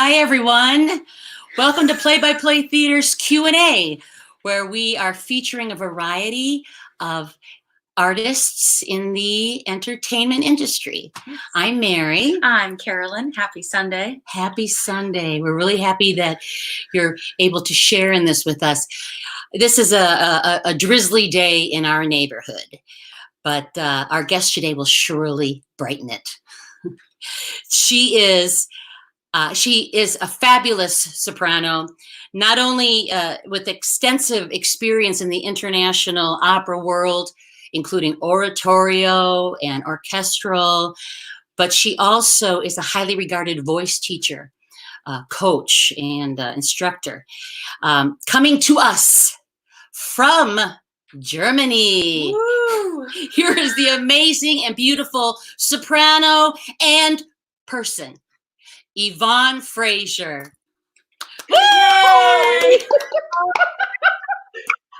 Hi, everyone. Welcome to Play by Play Theater's Q&A, where we are featuring a variety of artists in the entertainment industry. I'm Mary. I'm Carolyn. Happy Sunday. Happy Sunday. We're really happy that you're able to share in this with us. This is a drizzly day in our neighborhood, but our guest today will surely brighten it. She is a fabulous soprano, not only with extensive experience in the international opera world, including oratorio and orchestral, but she also is a highly regarded voice teacher, coach, and instructor. Coming to us from Germany. Woo! Here is the amazing and beautiful soprano and person, Yvonne Frazier. Hi.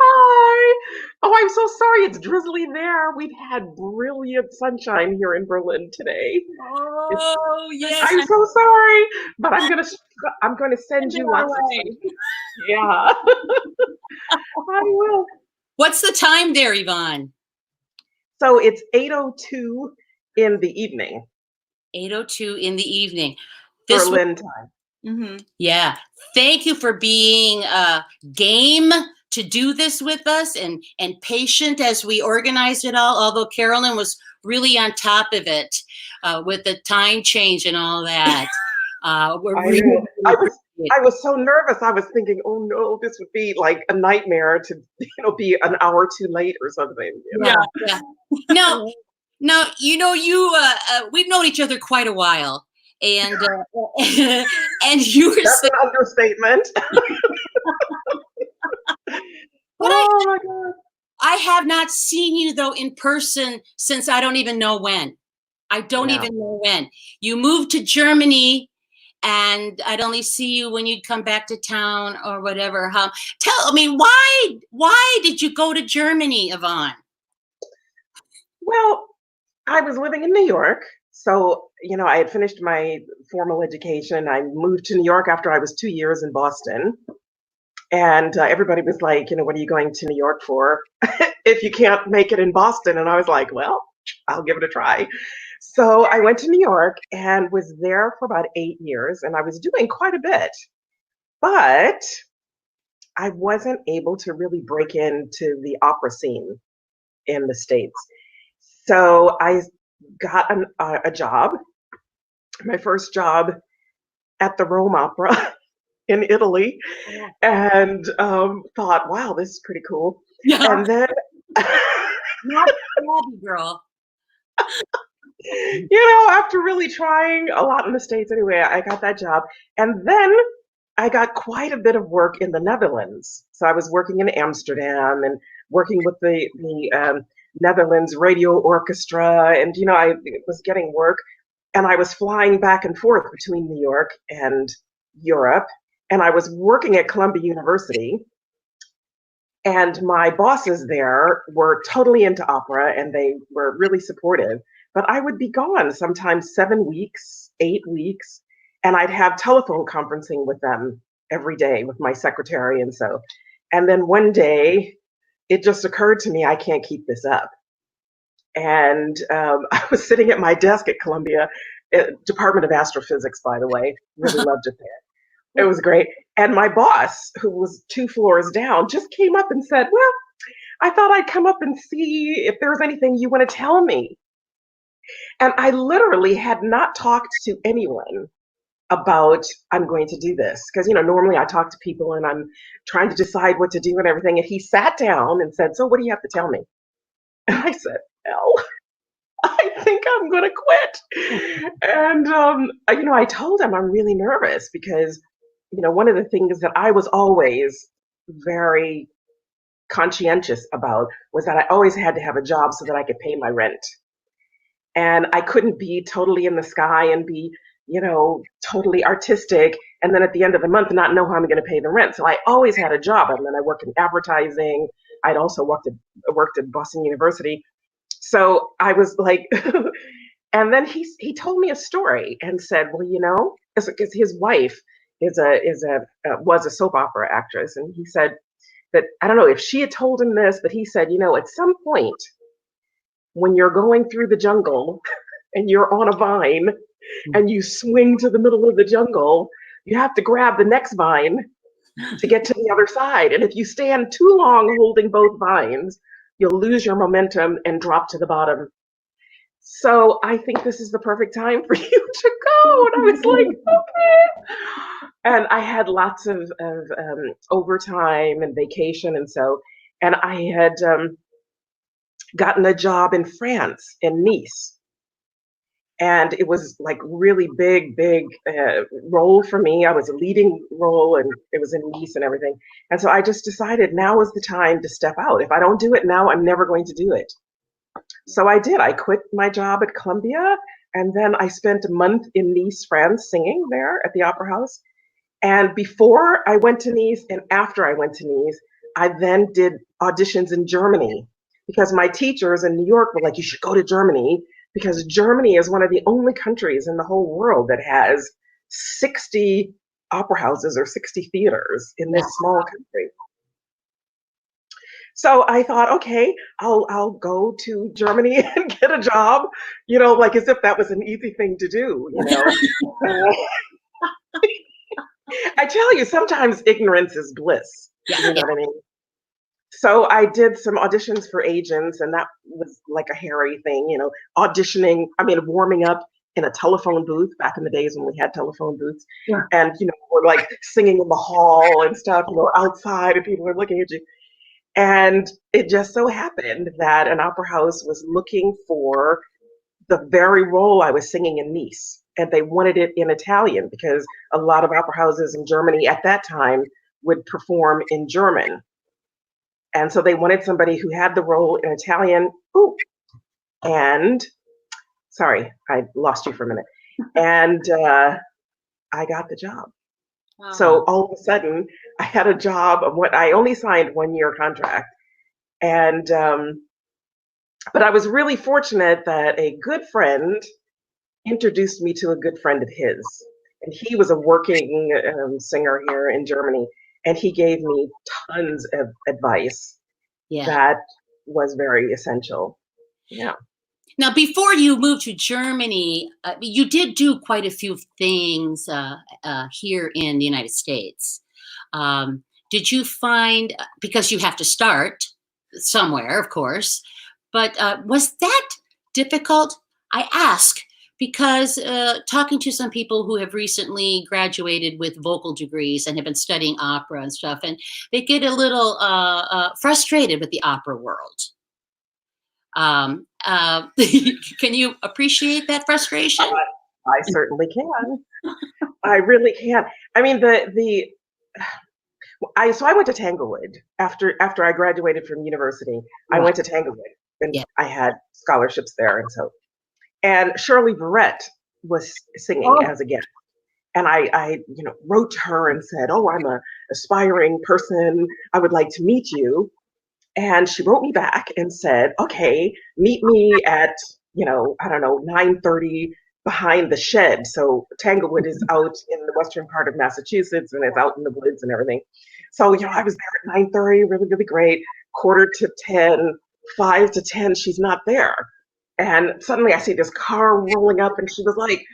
Hi. Oh, I'm so sorry. It's drizzly there. We've had brilliant sunshine here in Berlin today. Oh, yes. I'm so sorry, but I'm gonna send you lots of sun. Yeah. I will. What's the time there, Yvonne? So it's 8:02 in the evening. 8:02 in the evening. Berlin time. Mm-hmm. Yeah. Thank you for being game to do this with us and patient as we organized it all, although Carolyn was really on top of it with the time change and all that. I was so nervous. I was thinking, oh no, this would be like a nightmare to be an hour too late or something. Yeah. No, we've known each other quite a while. And you were That's an understatement. Oh my God. I have not seen you though in person since I don't even know when. Even know when. You moved to Germany and I'd only see you when you'd come back to town or whatever. Why did you go to Germany, Yvonne? Well, I was living in New York. So, I had finished my formal education. I moved to New York after I was 2 years in Boston. And everybody was like, what are you going to New York for if you can't make it in Boston? And I was like, well, I'll give it a try. So I went to New York and was there for about 8 years. And I was doing quite a bit. But I wasn't able to really break into the opera scene in the States. So I got a job, my first job at the Rome Opera in Italy, and thought, wow, this is pretty cool. Yeah. And then, not happy girl. After really trying a lot in the States anyway, I got that job. And then I got quite a bit of work in the Netherlands. So I was working in Amsterdam and working with the Netherlands Radio Orchestra, and I was getting work, and I was flying back and forth between New York and Europe, and I was working at Columbia University, and my bosses there were totally into opera, and they were really supportive, but I would be gone sometimes 7 weeks, 8 weeks, and I'd have telephone conferencing with them every day with my secretary, and then one day it just occurred to me, I can't keep this up. And I was sitting at my desk at Columbia, Department of Astrophysics, by the way. Really loved it there. It was great. And my boss, who was 2 floors down, just came up and said, well, I thought I'd come up and see if there was anything you want to tell me. And I literally had not talked to anyone about I'm going to do this, because normally I talk to people and I'm trying to decide what to do and everything, and he sat down and said, so what do you have to tell me? And I said, well, I think I'm going to quit. And I told him I'm really nervous because one of the things that I was always very conscientious about was that I always had to have a job so that I could pay my rent, and I couldn't be totally in the sky and be totally artistic, and then at the end of the month not know how I'm going to pay the rent. So I always had a job, and then I worked in advertising. I'd also worked at Boston University. So I was like, and then he told me a story and said, well, because his wife was a soap opera actress, and he said that, I don't know if she had told him this, but he said, at some point when you're going through the jungle and you're on a vine and you swing to the middle of the jungle, you have to grab the next vine to get to the other side. And if you stand too long holding both vines, you'll lose your momentum and drop to the bottom. So I think this is the perfect time for you to go. And I was like, okay. And I had lots of overtime and vacation. And I had gotten a job in France, in Nice. And it was like really big role for me. I was a leading role, and it was in Nice and everything. And so I just decided now is the time to step out. If I don't do it now, I'm never going to do it. So I did. I quit my job at Columbia, and then I spent a month in Nice, France, singing there at the Opera House. And before I went to Nice and after I went to Nice, I then did auditions in Germany, because my teachers in New York were like, you should go to Germany, because Germany is one of the only countries in the whole world that has 60 opera houses or 60 theaters in this small country. So I thought, okay, I'll go to Germany and get a job, like as if that was an easy thing to do, I tell you, sometimes ignorance is bliss. You know what I mean? So I did some auditions for agents, and that was like a hairy thing, auditioning, warming up in a telephone booth back in the days when we had telephone booths. Yeah. And, we're like singing in the hall and stuff, outside, and people are looking at you. And it just so happened that an opera house was looking for the very role I was singing in Nice. And they wanted it in Italian, because a lot of opera houses in Germany at that time would perform in German. And so they wanted somebody who had the role in Italian. Ooh. And sorry, I lost you for a minute. And I got the job. Wow. So all of a sudden, I had a job of what I only signed 1-year contract. And but I was really fortunate that a good friend introduced me to a good friend of his. And he was a working singer here in Germany. And he gave me tons of advice that was very essential. Yeah. Now, before you moved to Germany, you did do quite a few things here in the United States. Did you find, because you have to start somewhere, of course, but was that difficult? I ask because talking to some people who have recently graduated with vocal degrees and have been studying opera and stuff, and they get a little frustrated with the opera world. Can you appreciate that frustration? I certainly can. I really can. So I went to Tanglewood after I graduated from university. I went to Tanglewood, and I had scholarships there, and Shirley Barrett was singing as a guest. And I wrote to her and said, "Oh, I'm an aspiring person. I would like to meet you." And she wrote me back and said, "Okay, meet me at 9:30 behind the shed." So Tanglewood is out in the western part of Massachusetts, and it's out in the woods and everything. So I was there at 9:30, really, really great. 9:45, 5 to 10, she's not there. And suddenly I see this car rolling up, and she was like,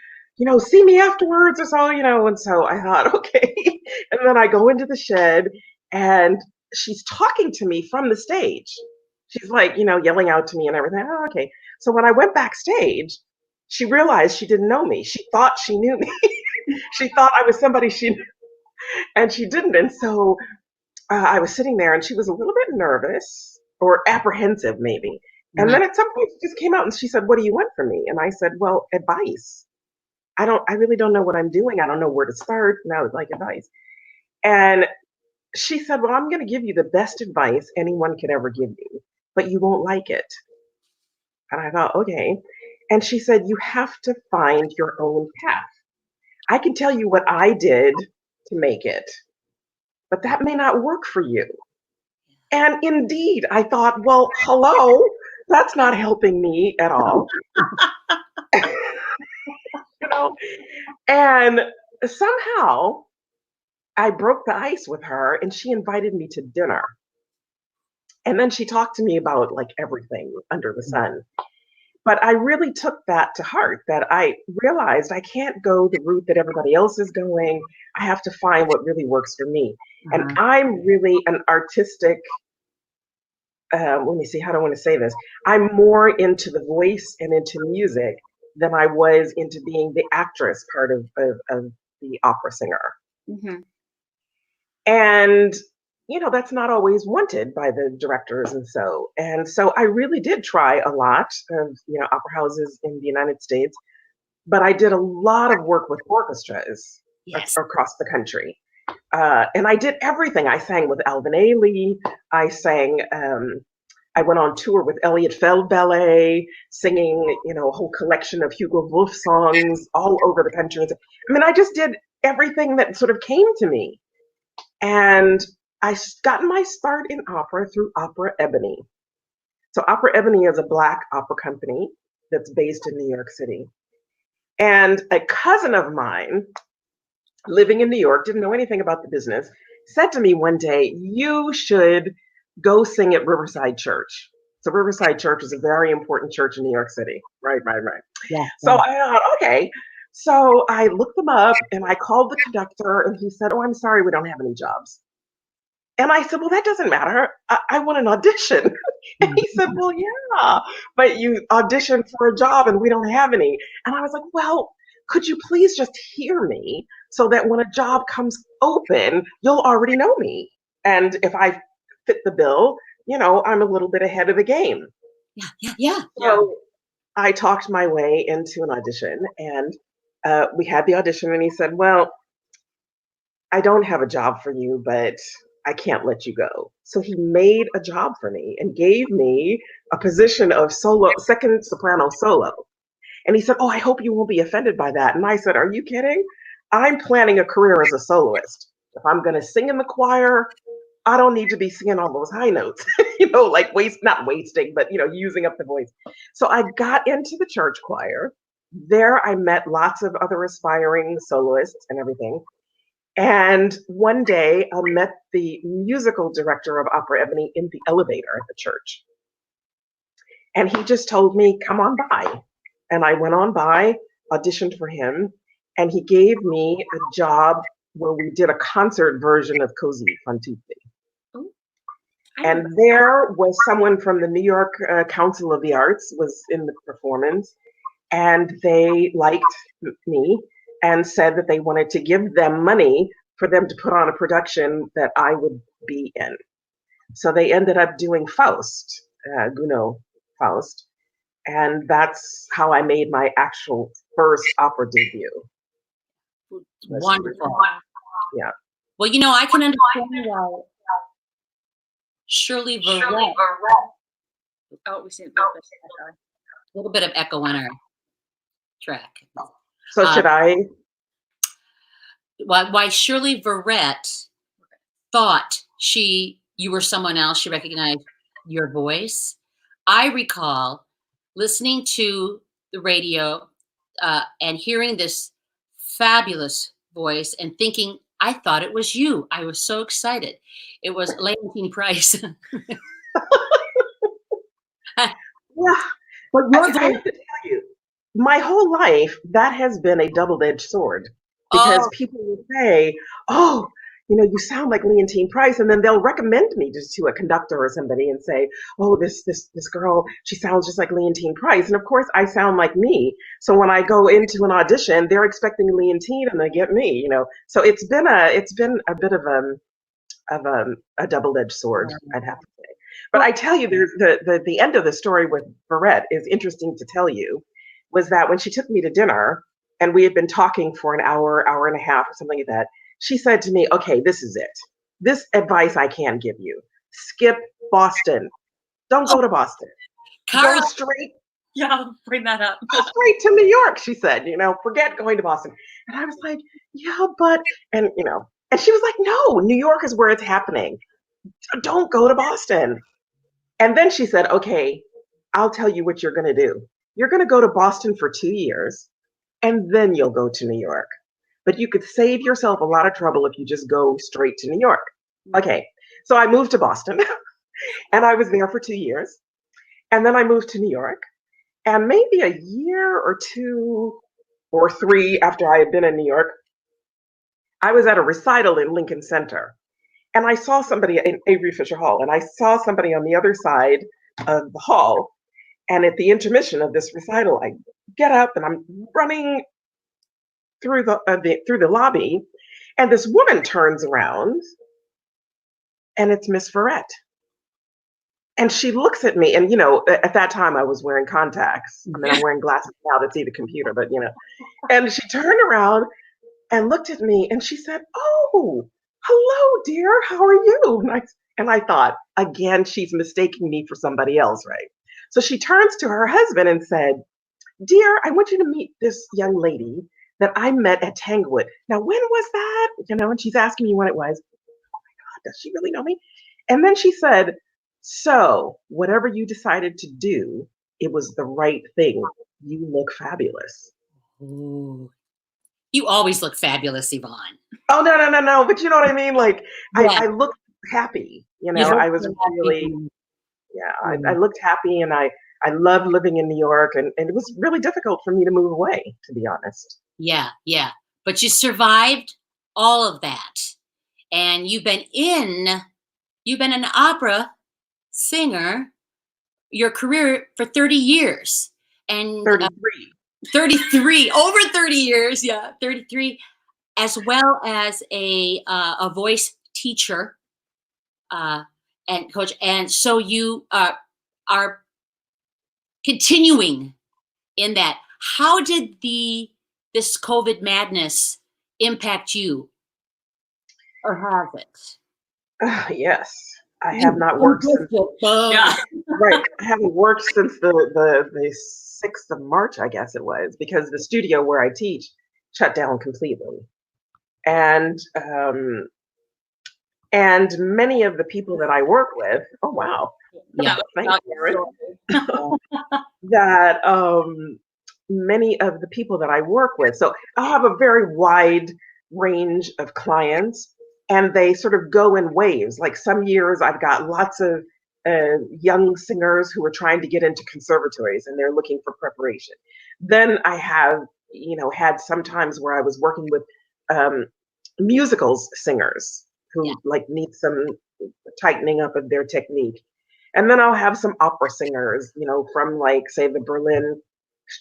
"See me afterwards," or so, and so I thought, okay. And then I go into the shed, and she's talking to me from the stage. She's like, yelling out to me and everything. Oh, okay. So when I went backstage, she realized she didn't know me. She thought she knew me. She thought I was somebody she knew, and she didn't. And so I was sitting there, and she was a little bit nervous or apprehensive, maybe. And then at some point, she just came out and she said, "What do you want from me?" And I said, "Well, advice. I really don't know what I'm doing. I don't know where to start." And I was like, advice. And she said, "Well, I'm going to give you the best advice anyone could ever give you, but you won't like it." And I thought, okay. And she said, "You have to find your own path. I can tell you what I did to make it, but that may not work for you." And indeed, I thought, well, hello, that's not helping me at all. And somehow I broke the ice with her and she invited me to dinner. And then she talked to me about like everything under the sun. But I really took that to heart, that I realized I can't go the route that everybody else is going. I have to find what really works for me. And Uh-huh. I'm really an artistic, let me see, how do I want to say this? I'm more into the voice and into music than I was into being the actress part of the opera singer. Mm-hmm. And, that's not always wanted by the directors. And so I really did try a lot of, opera houses in the United States, but I did a lot of work with orchestras Yes. across the country. And I did everything. I sang with Alvin Ailey. I sang, I went on tour with Elliott Feld Ballet, singing, a whole collection of Hugo Wolf songs all over the country. I mean, I just did everything that sort of came to me. And I got my start in opera through Opera Ebony. So Opera Ebony is a Black opera company that's based in New York City. And a cousin of mine living in New York, didn't know anything about the business, said to me one day, "You should go sing at Riverside Church." So Riverside Church is a very important church in New York City. Right, right, right. Yeah. So I thought, okay. So I looked them up and I called the conductor and he said, "Oh, I'm sorry, we don't have any jobs." And I said, "Well, that doesn't matter. I want an audition." And he said, "Well, yeah, but you auditioned for a job and we don't have any." And I was like, "Well, could you please just hear me so that when a job comes open, you'll already know me. And if I fit the bill, I'm a little bit ahead of the game." Yeah. Yeah. Yeah. So I talked my way into an audition and we had the audition and he said, "Well, I don't have a job for you, but I can't let you go." So he made a job for me and gave me a position of solo, second soprano solo. And he said, "Oh, I hope you won't be offended by that." And I said, "Are you kidding? I'm planning a career as a soloist. If I'm going to sing in the choir, I don't need to be singing all those high notes, like not wasting, but, using up the voice." So I got into the church choir. There I met lots of other aspiring soloists and everything. And one day I met the musical director of Opera Ebony in the elevator at the church. And he just told me, "Come on by." And I went on by, auditioned for him, and he gave me a job where we did a concert version of Così fan tutte. Oh, I And remember. there was someone from the New York Council of the Arts was in the performance, and they liked me and said that they wanted to give them money for them to put on a production that I would be in. So they ended up doing Faust, Gounod Faust, and that's how I made my actual first opera debut. Wonderful. Yeah. Well, I can understand why Shirley Verrett, Oh, we see it. a little bit of echo on our track. So Um, should I? why Shirley Verrett thought you were someone else. She recognized your voice. I recall listening to the radio and hearing this fabulous voice and thinking, I thought it was you. I was so excited. It was Leontine Price. Yeah. But I, your I voice, have to tell you, my whole life, that has been a double-edged sword because oh, people will say, "Oh, you sound like Leontine Price," and then they'll recommend me just to a conductor or somebody and say, "Oh, this girl, she sounds just like Leontine Price." And of course, I sound like me. So when I go into an audition, they're expecting Leontine, and they get me. So it's been a bit of a double-edged sword, I'd have to say. But I tell you, there's the end of the story with Barrette is interesting to tell you, was that when she took me to dinner and we had been talking for an hour, hour and a half or something like that, she said to me, "Okay, this is it. This advice I can give you. Skip Boston. Don't go to Boston. Go Carla, straight Yeah, I'll bring that up. go straight to New York," she said, "forget going to Boston." And I was like, "Yeah, but," and she was like, "No, New York is where it's happening. Don't go to Boston." And then she said, "Okay, I'll tell you what you're going to do. You're going to go to Boston for 2 years, and then you'll go to New York." but you could save yourself a lot of trouble if you just go straight to New York. Okay, so I moved to Boston and I was there for 2 years. And then I moved to New York. And maybe a year or two or three after I had been in New York, I was at a recital in Lincoln Center. And I saw somebody in Avery Fisher Hall, and I saw somebody on the other side of the hall. And at the intermission of this recital, I get up and I'm running through the lobby, and this woman turns around, and it's Miss Ferret. And she looks at me, and at that time I was wearing contacts. I mean, I'm wearing glasses now to see the computer, but And she turned around and looked at me, and she said, "Oh, hello, dear. How are you?" And I thought, again, she's mistaking me for somebody else, right? So she turns to her husband and said, "Dear, I want you to meet this young lady that I met at Tanglewood." Now, when was that? And she's asking me when it was. God, does she really know me? And then she said, "So, whatever you decided to do, it was the right thing. You look fabulous." Ooh. You always look fabulous, Yvonne. Oh, no, no, no, no. But you know what I mean? Like, Yeah. I looked happy. You look I was so really, happy. yeah, I looked happy, and I loved living in New York. And it was really difficult for me to move away, to be honest. Yeah, yeah. But you survived all of that. And you've been an opera singer your career for 30 years. And 33. 33, over 30 years, yeah, 33, as well as a voice teacher and coach. And so you are continuing in that. How did this COVID madness impact you, or has it? Yes. I have not worked since, Yeah. right. I haven't worked since the 6th of March, I guess it was, because the studio where I teach shut down completely. And many of the people that I work with, oh wow, Yeah. thank you, Erin. That many of the people that I work with, so I have a very wide range of clients, and they sort of go in waves. Like some years I've got lots of young singers who are trying to get into conservatories and they're looking for preparation. Then I have, had some times where I was working with um, musicals singers Yeah. who like need some tightening up of their technique. And then I'll have some opera singers, from like, say, the Berlin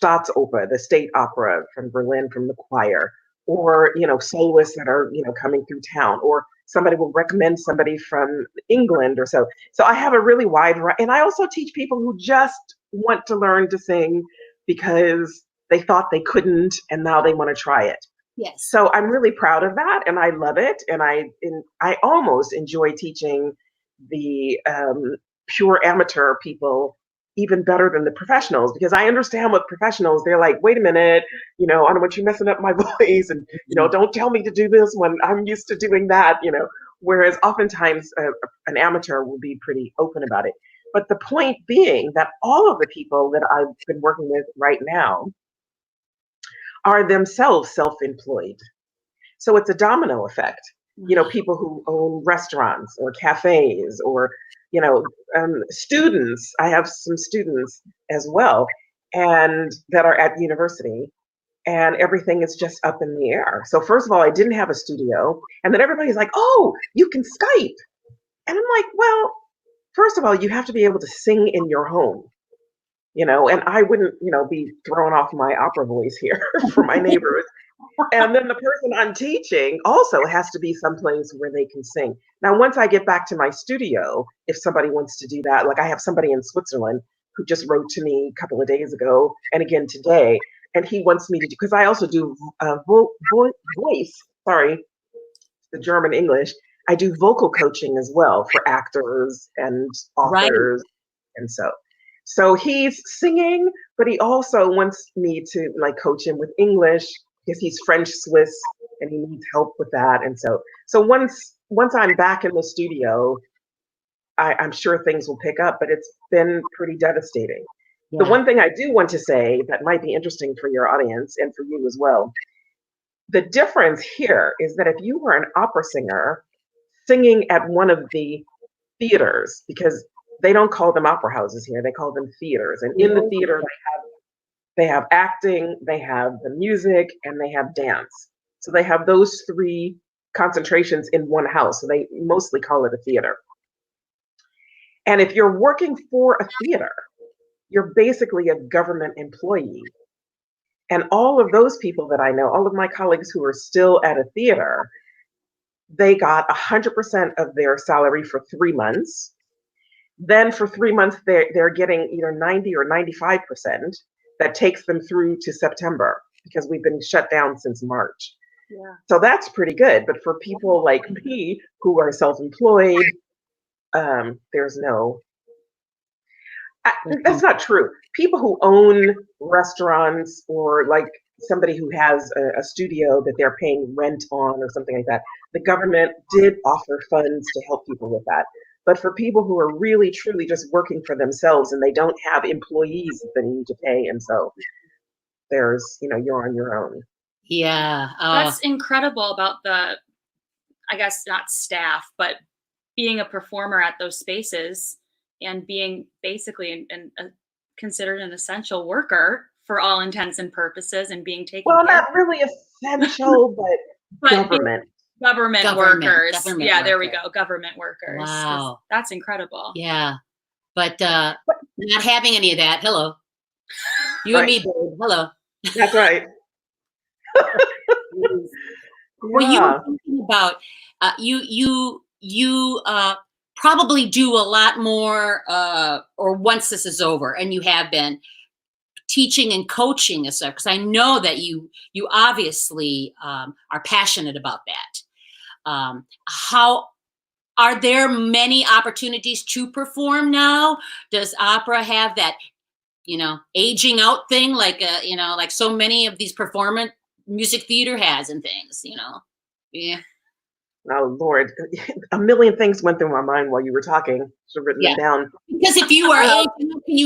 Staatsoper, the state opera from Berlin, from the choir, or, soloists that are, coming through town, or somebody will recommend somebody from England or so. So I have a really wide variety. And I also teach people who just want to learn to sing because they thought they couldn't and now they want to try it. Yes. So I'm really proud of that, and I love it, and I almost enjoy teaching the pure amateur people even better than the professionals, because I understand with professionals, they're like, "Wait a minute, I don't want you messing up my voice, and don't tell me to do this when I'm used to doing that." Whereas oftentimes an amateur will be pretty open about it. But the point being that all of the people that I've been working with right now are themselves self-employed. So it's a domino effect. People who own restaurants or cafes, or, students. I have some students as well, and that are at university, and everything is just up in the air. So first of all, I didn't have a studio, and then everybody's like, "Oh, you can Skype." And I'm like, well, first of all, you have to be able to sing in your home. And I wouldn't, be throwing off my opera voice here for my neighbors. And then the person I'm teaching also has to be someplace where they can sing. Now, once I get back to my studio, if somebody wants to do that, like I have somebody in Switzerland who just wrote to me a couple of days ago and again today, and he wants me to do, because I also do voice, sorry, the German English. I do vocal coaching as well for actors and Right. authors. And so he's singing, but he also wants me to like coach him with English because he's French Swiss and he needs help with that. And so once I'm back in the studio, I'm sure things will pick up, but it's been pretty devastating. The Yeah. one thing I do want to say that might be interesting for your audience and for you as well The difference here is that if you were an opera singer singing at one of the theaters, because they don't call them opera houses here, they call them theaters. And in the theater, they have acting, they have the music, and they have dance. So they have those three concentrations in one house. So they mostly call it a theater. And if you're working for a theater, you're basically a government employee. And all of those people that I know, all of my colleagues who are still at a theater, they got 100% of their salary for 3 months. Then for 3 months, they're getting either 90 or 95%. That takes them through to September because we've been shut down since March. Yeah. So that's pretty good. But for people like me who are self-employed, there's no. That's not true. People who own restaurants or like somebody who has a studio that they're paying rent on or something like that, the government did offer funds to help people with that. But for people who are really truly just working for themselves and they don't have employees that they need to pay, and so there's, you're on your own. Yeah. That's incredible about the, I guess not staff, but being a performer at those spaces and being basically considered an essential worker for all intents and purposes and being taken Well, care not really essential, but government. Government workers. Government yeah, there we worker. go. Government workers. Wow. That's incredible. Yeah. But not having any of that. Hello. You Right. and me, babe. Hello. That's right. Well, you were thinking about you probably do a lot more or once this is over, and you have been teaching and coaching and stuff, because I know that you obviously are passionate about that. How are there many opportunities to perform now? Does opera have that aging out thing like like so many of these performance music theater has and things? Yeah. Oh Lord, a million things went through my mind while you were talking. Should have written them down. Because if you are aging, can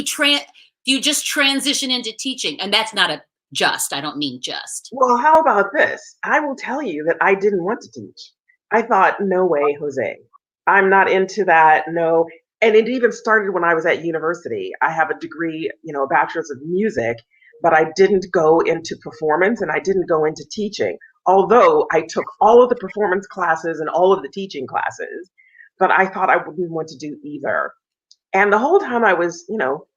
you just transition into teaching? And that's not I don't mean just. Well, how about this? I will tell you that I didn't want to teach. I thought, no way, Jose. I'm not into that. No. And it even started when I was at university. I have a degree, a bachelor's of music, but I didn't go into performance and I didn't go into teaching. Although I took all of the performance classes and all of the teaching classes, but I thought I wouldn't want to do either. And the whole time I was,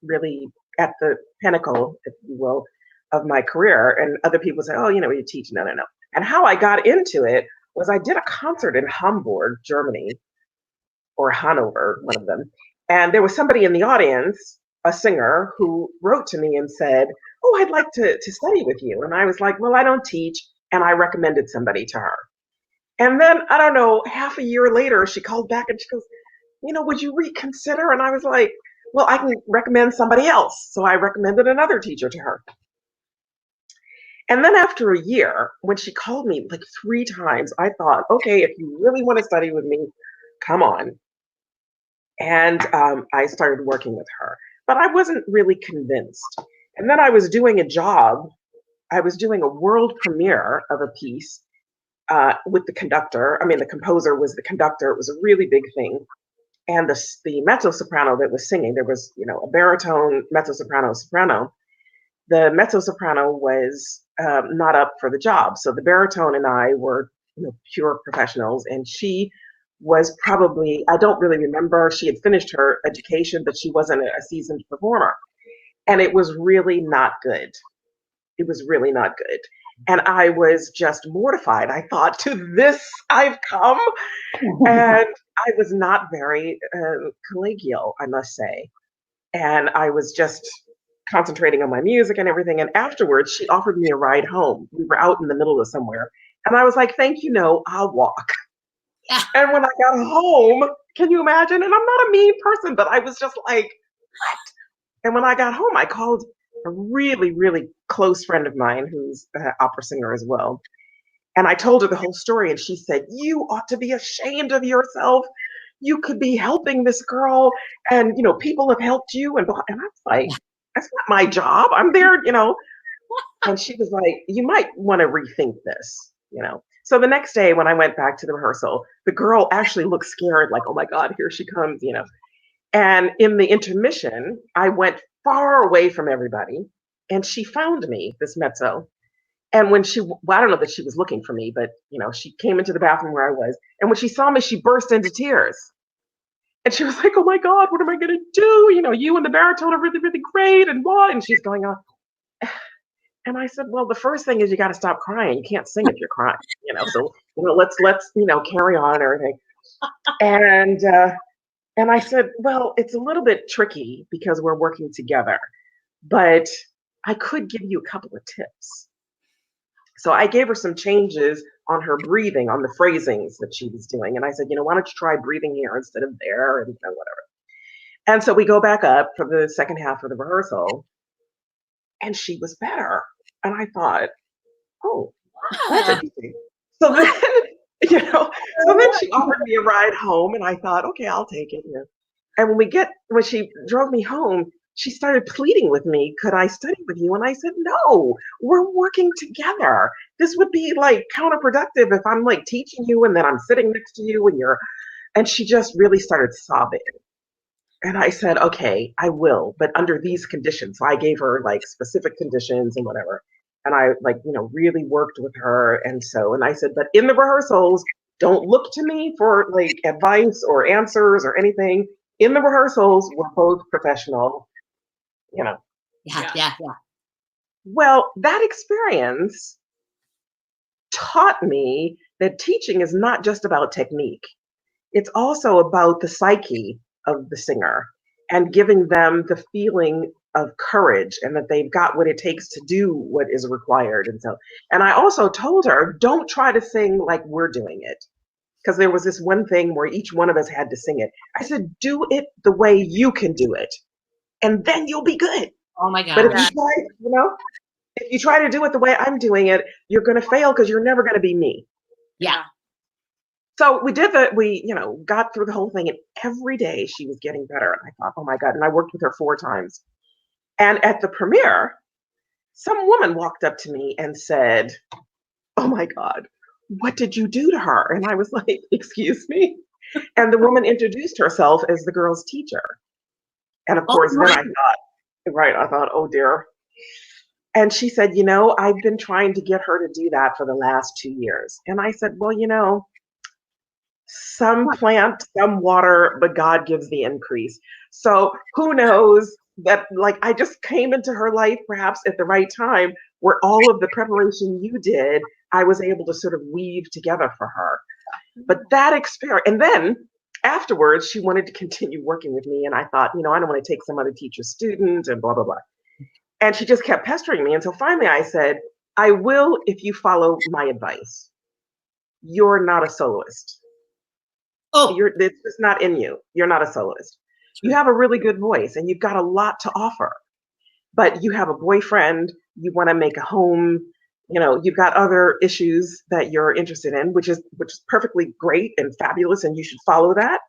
really at the pinnacle, if you will, of my career. And other people say, oh, you teach. No, no, no. And how I got into it was I did a concert in Hamburg, Germany, or Hanover, one of them. And there was somebody in the audience, a singer, who wrote to me and said, oh, I'd like to study with you. And I was like, well, I don't teach. And I recommended somebody to her. And then, I don't know, half a year later, she called back and she goes, would you reconsider? And I was like, well, I can recommend somebody else. So I recommended another teacher to her. And then after a year, when she called me like 3 times, I thought, okay, if you really want to study with me, come on. And I started working with her. But I wasn't really convinced. And then I was doing a job. I was doing a world premiere of a piece with the conductor. I mean, the composer was the conductor. It was a really big thing. And the mezzo-soprano that was singing, there was, a baritone, mezzo-soprano, soprano. The mezzo-soprano was not up for the job. So the baritone and I were, pure professionals. And she was probably, I don't really remember, she had finished her education, but she wasn't a seasoned performer. And it was really not good. It was really not good. And I was just mortified. I thought, to this I've come. And I was not very collegial, I must say. And I was just concentrating on my music and everything. And afterwards, she offered me a ride home. We were out in the middle of somewhere. And I was like, thank you, no, I'll walk. And when I got home, can you imagine? And I'm not a mean person, but I was just like, what? And when I got home, I called a really, really close friend of mine who's an opera singer as well. And I told her the whole story, and she said, you ought to be ashamed of yourself. You could be helping this girl, and, people have helped you. And I was like, that's not my job. I'm there, And she was like, you might want to rethink this. you know. So the next day when I went back to the rehearsal, the girl actually looked scared, like, oh my God, here she comes, you know. And in the intermission, I went far away from everybody, and she found me, this mezzo. And when well, I don't know that she was looking for me, but you know, she came into the bathroom where I was, and when she saw me, she burst into tears. And she was like, "Oh my God, what am I gonna do? You know, you and the baritone are really, really great, and what?" And she's going on. And I said, "Well, the first thing is you got to stop crying. You can't sing if you're crying, you know. So you know, let's you know carry on and everything." And and I said, "Well, it's a little bit tricky because we're working together, but I could give you a couple of tips." So I gave her some changes on her breathing, on the phrasings that she was doing. And I said, you know, why don't you try breathing here instead of there and you know, whatever. And so we go back up for the second half of the rehearsal and she was better. And I thought, oh, that's Wow. interesting. So then, you know, so then she offered me a ride home and I thought, okay, I'll take it. You know. And when she drove me home, she started pleading with me, could I study with you? And I said, no, we're working together. This would be like counterproductive if I'm like teaching you and then I'm sitting next to you and she just really started sobbing. And I said, okay, I will, but under these conditions. So I gave her like specific conditions and whatever. And I like, you know, really worked with her. And I said, but in the rehearsals, don't look to me for like advice or answers or anything. In the rehearsals, we're both professional, you know. Yeah. Well, that experience taught me that teaching is not just about technique. It's also about the psyche of the singer and giving them the feeling of courage and that they've got what it takes to do what is required. And I also told her, don't try to sing like we're doing it. Because there was this one thing where each one of us had to sing it. I said, do it the way you can do it, and then you'll be good. Oh my But if gosh. you try, you know, if you try to do it the way I'm doing it, you're going to fail because you're never going to be me. Yeah. So we did that. We, you know, got through the whole thing, and every day she was getting better. And I thought, oh my God. And I worked with her 4 times. And at the premiere, some woman walked up to me and said, oh my God, what did you do to her? And I was like, excuse me. And the woman introduced herself as the girl's teacher. And of course, then I thought, oh dear. And she said, you know, I've been trying to get her to do that for the last 2 years. And I said, well, you know, some plant, some water, but God gives the increase. So who knows that, like, I just came into her life perhaps at the right time where all of the preparation you did, I was able to sort of weave together for her. But that experience, and then afterwards, she wanted to continue working with me. And I thought, you know, I don't want to take some other teacher's student and blah, blah, blah. And she just kept pestering me until finally I said, I will if you follow my advice. You're not a soloist. It's just not in you. You're not a soloist. You have a really good voice and you've got a lot to offer. But you have a boyfriend, you want to make a home, you know, you've got other issues that you're interested in, which is perfectly great and fabulous, and you should follow that.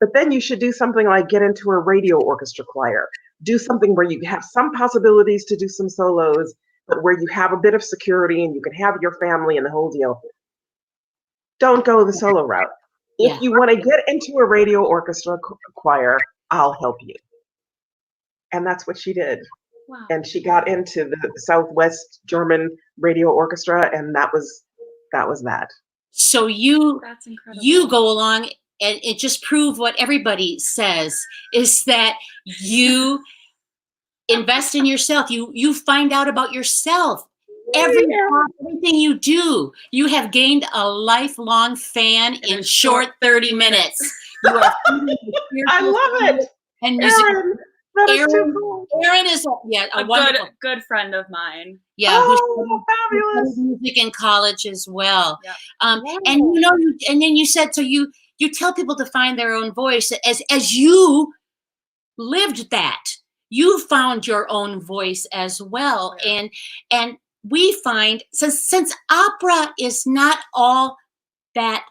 But then you should do something like get into a radio orchestra choir, do something where you have some possibilities to do some solos, but where you have a bit of security and you can have your family and the whole deal. Don't go the solo route. If you want to get into a radio orchestra choir, I'll help you. And that's what she did. Wow. And she got into the Southwest German Radio Orchestra, and that was that. So That's incredible. you go along and it just proved what everybody says is that you invest in yourself. You find out about yourself. Everything you do, you have gained a lifelong fan in short 30 minutes. You are I love it. And music. Erin, that is too cool. Erin is a wonderful good friend of mine. Yeah, oh, who fabulous. studied music in college as well. Yep. And you know, and then you said, so you tell people to find their own voice as you lived that. You found your own voice as well. Yeah. And we find since opera is not all that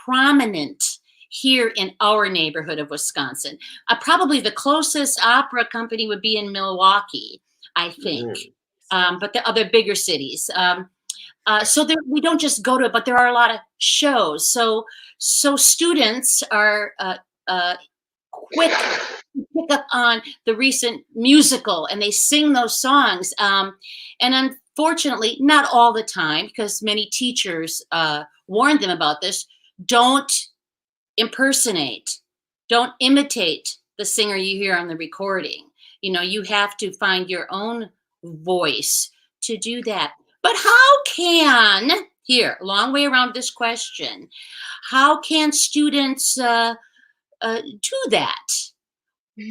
prominent here in our neighborhood of Wisconsin, probably the closest opera company would be in Milwaukee, I think. But the other bigger cities. So there, we don't just go to it, but there are a lot of shows. So students are quick to pick up on the recent musical, and they sing those songs. And unfortunately, not all the time, because many teachers warned them about this. Don't impersonate, don't imitate the singer you hear on the recording. You have to find your own voice to do that. But how can, here, long way around this question, how can students do that?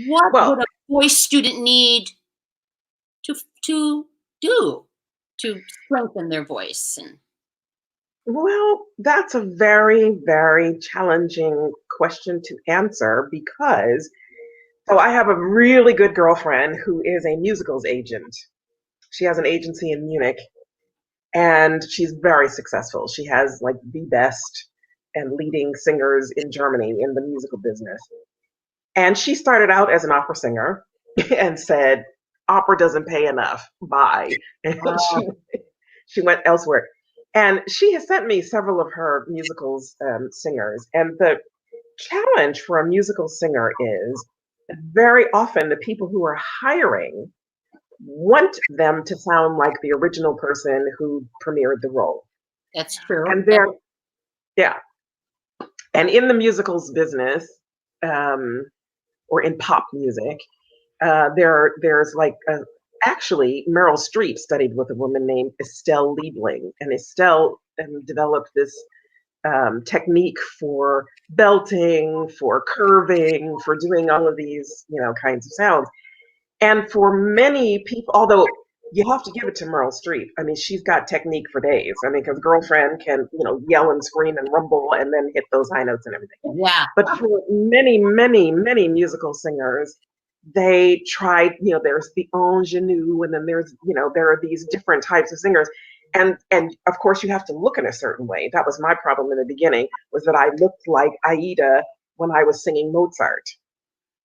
What Well, would a voice student need to do to strengthen their voice? And well, that's a very, very challenging question to answer because so I have a really good girlfriend who is a musicals agent. She has an agency in Munich and she's very successful. She has like the best and leading singers in Germany in the musical business. And she started out as an opera singer and said, opera doesn't pay enough. Bye. And oh, she went elsewhere. And she has sent me several of her musicals singers. And the challenge for a musical singer is that very often the people who are hiring want them to sound like the original person who premiered the role. that's true. And they're, yeah. And in the musicals business, or in pop music, there's like actually Meryl Streep studied with a woman named Estelle Liebling, and Estelle developed this technique for belting, for curving, for doing all of these kinds of sounds. And for many people, although you have to give it to Meryl Streep. I mean, she's got technique for days. I mean, because girlfriend can yell and scream and rumble and then hit those high notes and everything. Yeah. But for many, many, many musical singers, they tried, there's the ingenue, and then there are these different types of singers. And of course you have to look in a certain way. That was my problem in the beginning, was that I looked like Aida when I was singing Mozart.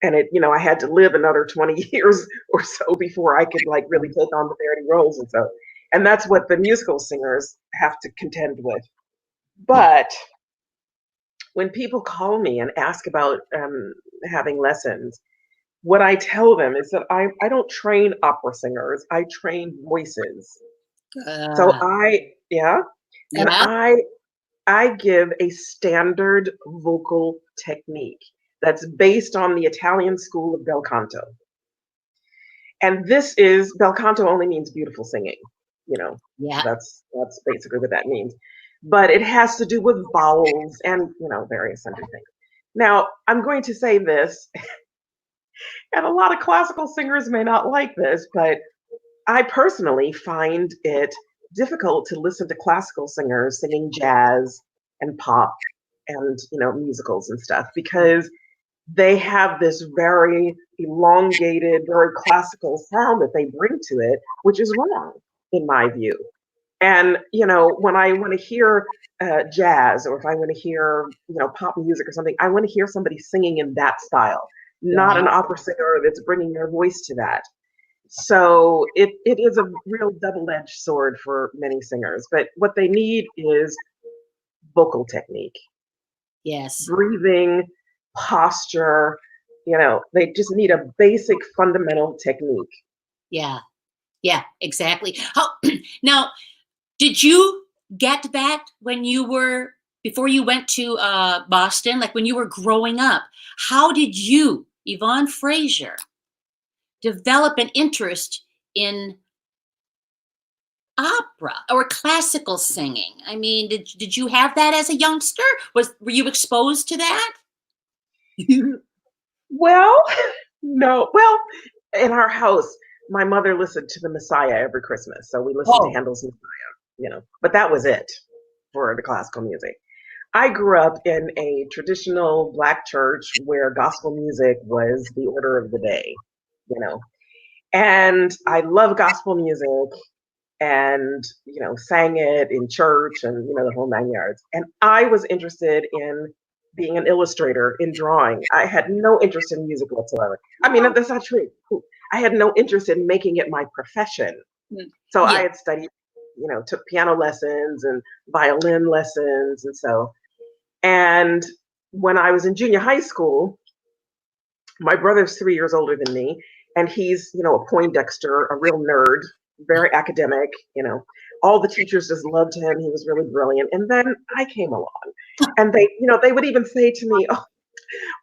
And I had to live another 20 years or so before I could like really take on the Verdi roles and so. And that's what the musical singers have to contend with. But when people call me and ask about having lessons, what I tell them is that I don't train opera singers, I train voices. So yeah, and Yeah. I give a standard vocal technique that's based on the Italian school of bel canto. And this is bel canto only means beautiful singing, Yeah. that's basically what that means. But it has to do with vowels and various other things. Now, I'm going to say this, and a lot of classical singers may not like this, but I personally find it difficult to listen to classical singers singing jazz and pop and musicals and stuff, because they have this very elongated, very classical sound that they bring to it, which is wrong in my view. And when I want to hear jazz, or if I want to hear pop music or something, I want to hear somebody singing in that style, not Yeah. an opera singer that's bringing their voice to that. So it is a real double-edged sword for many singers. But what they need is vocal technique, Yes. breathing, posture. They just need a basic fundamental technique. Yeah. Yeah. Exactly. How now? Did you get that when you were before you went to Boston? Like when you were growing up, how did you, Yvonne Frazier, develop an interest in opera or classical singing? I mean, did you have that as a youngster? Were you exposed to that? Well, no. Well, in our house, my mother listened to the Messiah every Christmas, so we listened to Oh, Handel's Messiah. But that was it for the classical music. I grew up in a traditional Black church where gospel music was the order of the day, you know. And I love gospel music and, sang it in church and, the whole 9 yards. And I was interested in being an illustrator in drawing. I had no interest in music whatsoever. I mean, that's not true. I had no interest in making it my profession. Mm. So I yeah. had studied took piano lessons and violin lessons. And when I was in junior high school, my brother's 3 years older than me, and he's, a Poindexter, a real nerd, very academic, all the teachers just loved him. He was really brilliant. And then I came along, and they would even say to me, "Oh,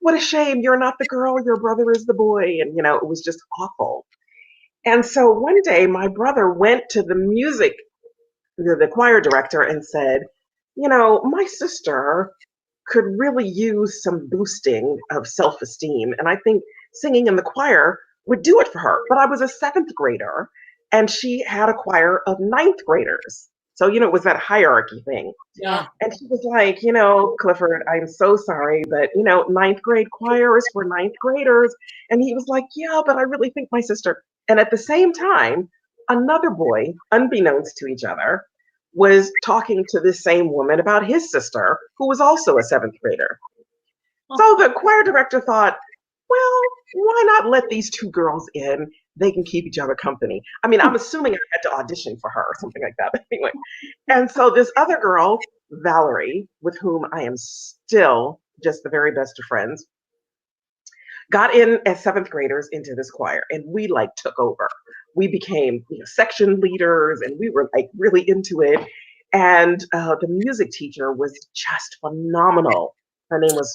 what a shame, you're not the girl, your brother is the boy." And, it was just awful. And so one day my brother went to the choir director and said, my sister could really use some boosting of self-esteem. And I think singing in the choir would do it for her. But I was a seventh grader and she had a choir of ninth graders. So, it was that hierarchy thing. Yeah. And she was like, Clifford, I'm so sorry, but, ninth grade choir is for ninth graders. And he was like, yeah, but I really think my sister. And at the same time, another boy, unbeknownst to each other, was talking to this same woman about his sister, who was also a seventh grader. So the choir director thought, well, why not let these two girls in? They can keep each other company. I mean, I'm assuming I had to audition for her or something like that. Anyway. And so this other girl, Valerie, with whom I am still just the very best of friends, got in as seventh graders into this choir, and we took over. We became section leaders, and we were really into it. And the music teacher was just phenomenal. Her name was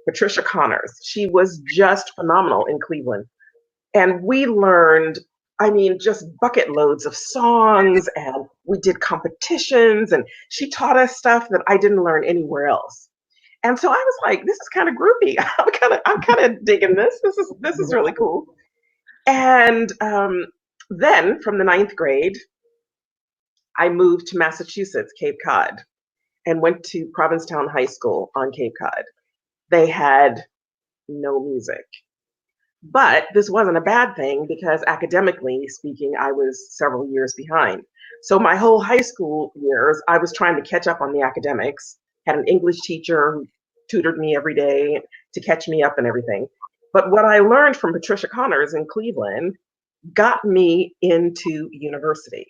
Patricia Connors. She was just phenomenal in Cleveland. And we learned, just bucket loads of songs, and we did competitions, and she taught us stuff that I didn't learn anywhere else. And so I was like, this is kind of groovy. I'm kind of digging this. This is really cool. And then from the ninth grade, I moved to Massachusetts, Cape Cod, and went to Provincetown High School on Cape Cod. They had no music. But this wasn't a bad thing because academically speaking, I was several years behind. So my whole high school years, I was trying to catch up on the academics, had an English teacher who tutored me every day to catch me up and everything. But what I learned from Patricia Connors in Cleveland got me into university.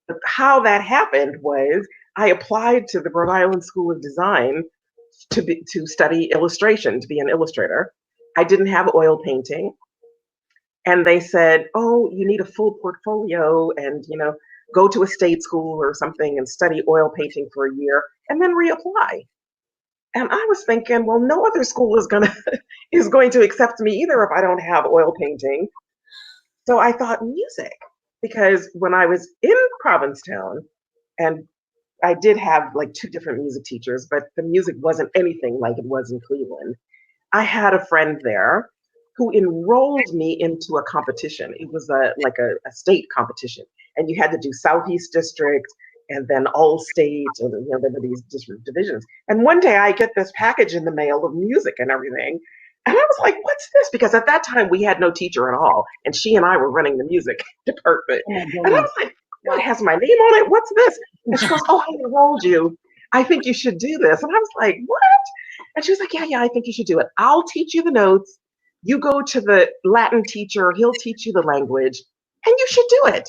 But how that happened was I applied to the Rhode Island School of Design to study illustration, to be an illustrator. I didn't have oil painting. And they said, oh, you need a full portfolio and, go to a state school or something and study oil painting for a year and then reapply. And I was thinking, well, no other school is going to accept me either if I don't have oil painting. So I thought music, because when I was in Provincetown, and I did have two different music teachers, but the music wasn't anything like it was in Cleveland. I had a friend there who enrolled me into a competition. It was a state competition, and you had to do Southeast District and then all state, and there were these different divisions. And one day I get this package in the mail of music and everything, and I was like, "What's this?" Because at that time we had no teacher at all, and she and I were running the music department. And I was like, "It has my name on it. What's this?" And she goes, "Oh, I enrolled you. I think you should do this." And I was like, "What?" And she was like, yeah, I think you should do it. I'll teach you the notes. You go to the Latin teacher. He'll teach you the language, and you should do it.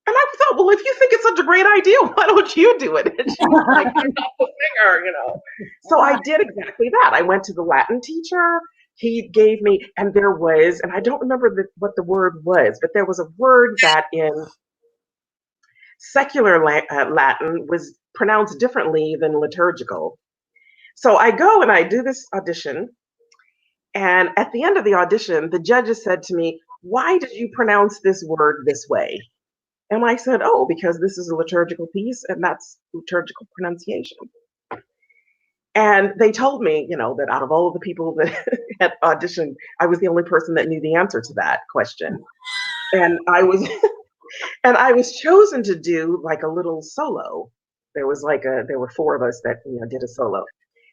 And I thought, well, if you think it's such a great idea, why don't you do it? And she was like, I'm not the singer. So I did exactly that. I went to the Latin teacher. He gave me, and there was, and I don't remember what the word was, but there was a word that in secular Latin was pronounced differently than liturgical. So I go and I do this audition. And at the end of the audition, the judges said to me, why did you pronounce this word this way? And I said, oh, because this is a liturgical piece and that's liturgical pronunciation. And they told me, that out of all of the people that had auditioned, I was the only person that knew the answer to that question. And I was chosen to do a little solo. There were four of us that did a solo.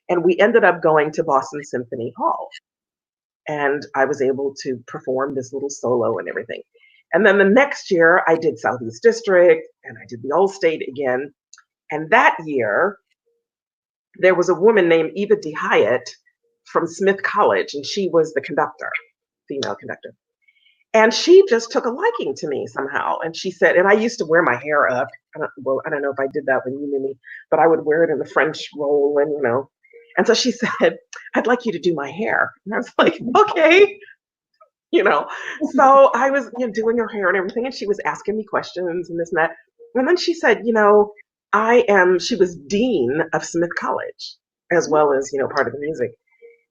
And we ended up going to Boston Symphony Hall. And I was able to perform this little solo and everything. And then the next year, I did Southeast District, and I did the All-State again. And that year, there was a woman named Eva D. Hyatt from Smith College, and she was the conductor, female conductor. And she just took a liking to me somehow. And she said, and I used to wear my hair up. I don't know if I did that when you knew me, but I would wear it in the French roll and, you know. And so she said, I'd like you to do my hair. And I was like, okay, you know. So I was, you know, doing her hair and everything. And she was asking me questions and this and that. And then she said, you know, she was dean of Smith College, as well as, you know, part of the music.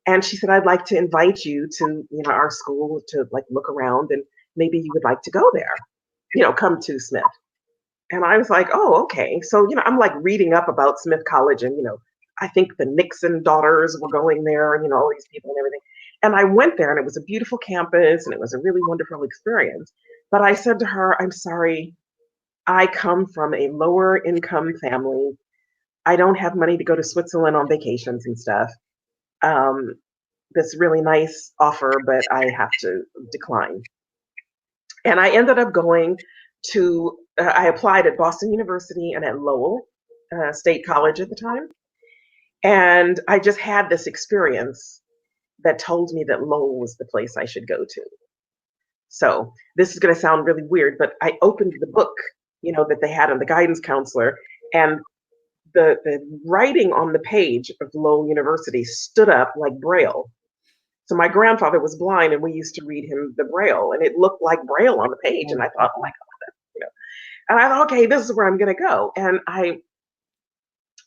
And she said, I'd like to invite you to, you know, our school to like look around and maybe you would like to go there, you know, come to Smith. And I was like, oh, okay. So, you know, I'm like reading up about Smith College and, you know, I think the Nixon daughters were going there and, you know, all these people and everything. And I went there and it was a beautiful campus and it was a really wonderful experience. But I said to her, I'm sorry, I come from a lower income family. I don't have money to go to Switzerland on vacations and stuff. Um, this really nice offer, but I have to decline. And I ended up going to, I applied at Boston University and at Lowell State College at the time. And I just had this experience that told me that Lowell was the place I should go to. So this is going to sound really weird, but I opened the book, you know, that they had on the guidance counselor, and the writing on the page of Lowell University stood up like Braille. So my grandfather was blind, and we used to read him the Braille, and it looked like Braille on the page. And I thought, oh my God, you know. And I thought, okay, this is where I'm going to go. And I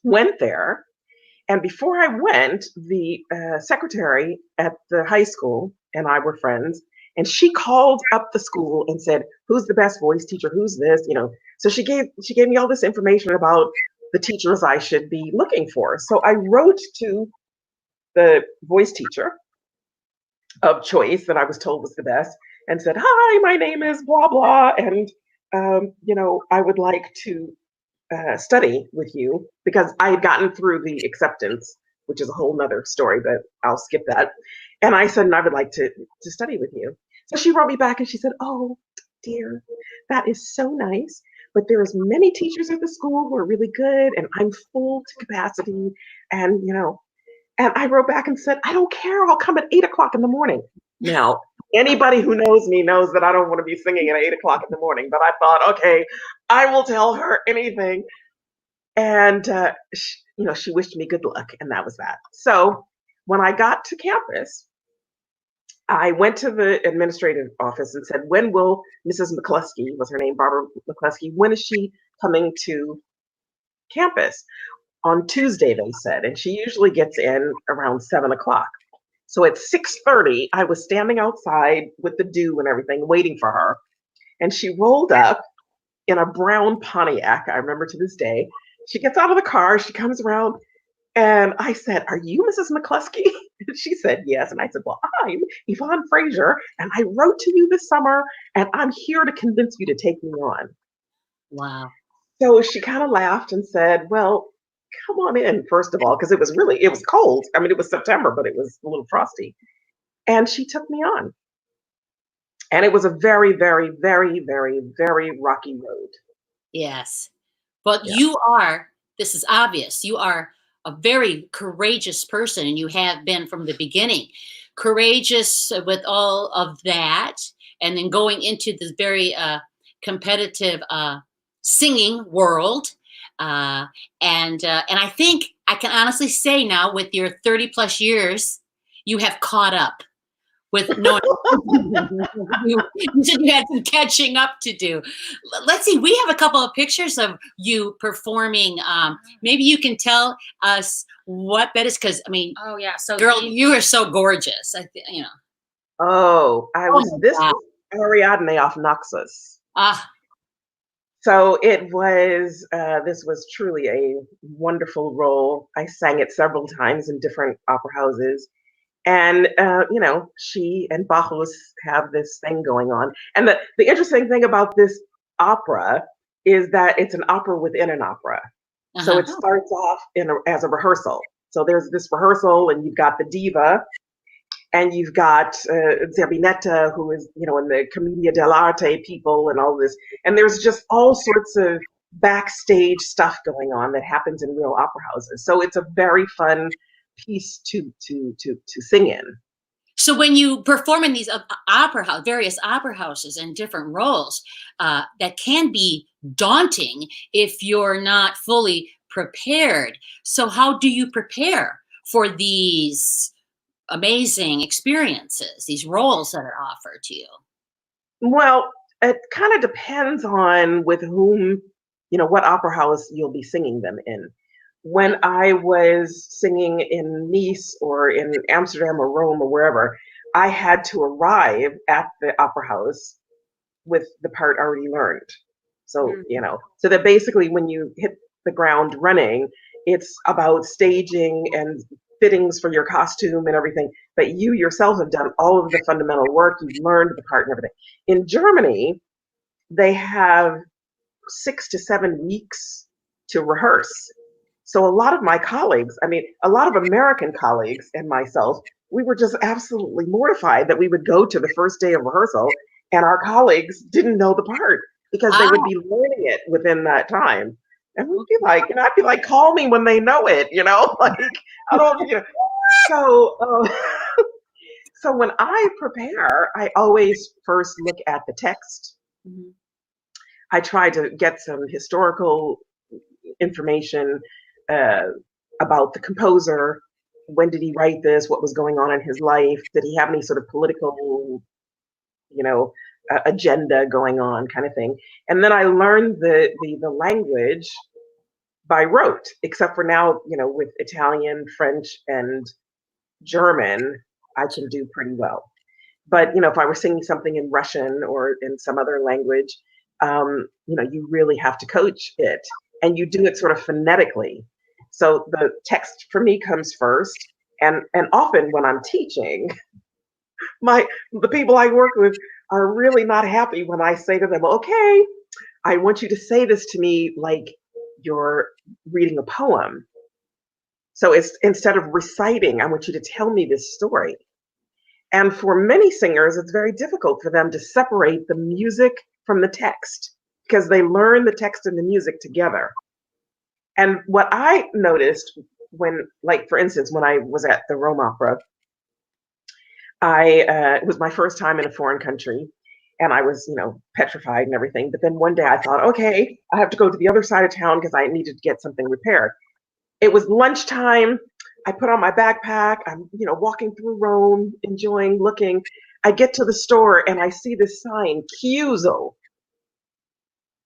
went there, and before I went, the secretary at the high school and I were friends, and she called up the school and said, "Who's the best voice teacher? Who's this?" You know. So she gave me all this information about the teachers I should be looking for. So I wrote to the voice teacher of choice that I was told was the best and said, "Hi, my name is blah blah, and you know, I would like to study with you," because I had gotten through the acceptance, which is a whole nother story, but I'll skip that. And I said, and I would like to study with you. So she wrote me back and she said, "Oh dear, that is so nice, but there's many teachers at the school who are really good, and I'm full to capacity, and you know." And I wrote back and said, "I don't care. I'll come at 8 o'clock in the morning." Now, anybody who knows me knows that I don't want to be singing at 8 o'clock in the morning, but I thought, okay, I will tell her anything. And, you know, she wished me good luck, and that was that. So when I got to campus, I went to the administrative office and said, when will Mrs. McCluskey, was her name, Barbara McCluskey, when is she coming to campus? On Tuesday, they said, and she usually gets in around 7 o'clock. So at 6:30, I was standing outside with the dew and everything, waiting for her. And she rolled up in a brown Pontiac. I remember to this day. She gets out of the car, she comes around, and I said, "Are you Mrs. McCluskey?" And she said, "Yes." And I said, "Well, I'm Yvonne Frazier, and I wrote to you this summer, and I'm here to convince you to take me on." Wow. So she kind of laughed and said, "Well, come on in, first of all," because it was cold. I mean, it was September, but it was a little frosty. And she took me on. And it was a very, very, very, very, very rocky road. Yes. But Yeah. this is obvious, you are a very courageous person, and you have been from the beginning. Courageous with all of that, and then going into this very competitive singing world. And I think I can honestly say now, with your 30 plus years, you have caught up with knowing. You said you had some catching up to do. Let's see. We have a couple of pictures of you performing. Maybe you can tell us what that is, because I mean, Oh yeah. So girl, you are so gorgeous. You know. Oh, Oh this my God. was Ariadne off Naxos. Ah, So this was truly a wonderful role. I sang it several times in different opera houses. And, you know, she and Bacchus have this thing going on. And the interesting thing about this opera is that it's an opera within an opera. So uh-huh. it starts off as a rehearsal. So there's this rehearsal, and you've got the diva, and you've got Zerbinetta, who is, you know, in the Commedia dell'arte people and all this. And there's just all sorts of backstage stuff going on that happens in real opera houses. So it's a very fun piece to sing in. So when you perform in these opera house, various opera houses and different roles, that can be daunting if you're not fully prepared. So how do you prepare for these amazing experiences, these roles that are offered to you? Well, it kind of depends on with whom, what opera house you'll be singing them in. When I was singing in Nice or in Amsterdam or Rome or wherever, I had to arrive at the opera house with the part already learned. So, Mm. so that basically when you hit the ground running, it's about staging and fittings for your costume and everything. But you yourself have done all of the fundamental work, you've learned the part and everything. In Germany, they have 6 to 7 weeks to rehearse. So a lot of my colleagues, I mean, a lot of American colleagues and myself, we were just absolutely mortified that we would go to the first day of rehearsal and our colleagues didn't know the part because they Ah, would be learning it within that time. And we'd be okay. like, I'd be like, call me when they know it, like I don't, So, so when I prepare, I always first look at the text. Mhm. I try to get some historical information uh, about the composer. When did he write this? What was going on in his life? Did he have any sort of political, you know, agenda going on, kind of thing? And then I learned the language by rote, except for now, with Italian, French, and German, I can do pretty well. But if I were singing something in Russian or in some other language, you really have to coach it, and you do it sort of phonetically. So the text for me comes first, and often when I'm teaching, the people I work with are really not happy when I say to them, "Okay, I want you to say this to me like you're reading a poem. So it's instead of reciting, I want you to tell me this story." And for many singers, it's very difficult for them to separate the music from the text because they learn the text and the music together. And what I noticed when, like, for instance, when I was at the Rome Opera, it was my first time in a foreign country, and I was, petrified and everything. But then one day I thought, okay, I have to go to the other side of town because I needed to get something repaired. It was lunchtime. I put on my backpack. I'm, walking through Rome, enjoying, looking. I get to the store and I see this sign, Chiuso,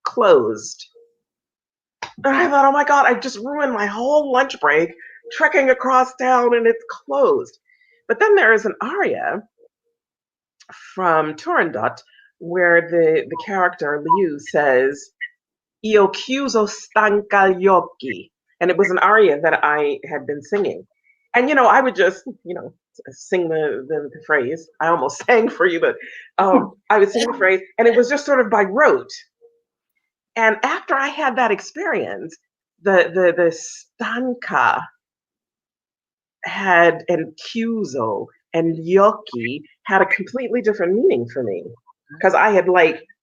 closed. And I thought, oh my God, I just ruined my whole lunch break trekking across town and it's closed. But then there is an aria from Turandot where the character Liu says, Io chiuso stanca gli occhi. And it was an aria that I had been singing. And, I would just, sing the phrase. I almost sang for you, but I would sing the phrase. And it was just sort of by rote. And after I had that experience, the stanca had, and chiuso and gli occhi had a completely different meaning for me because I had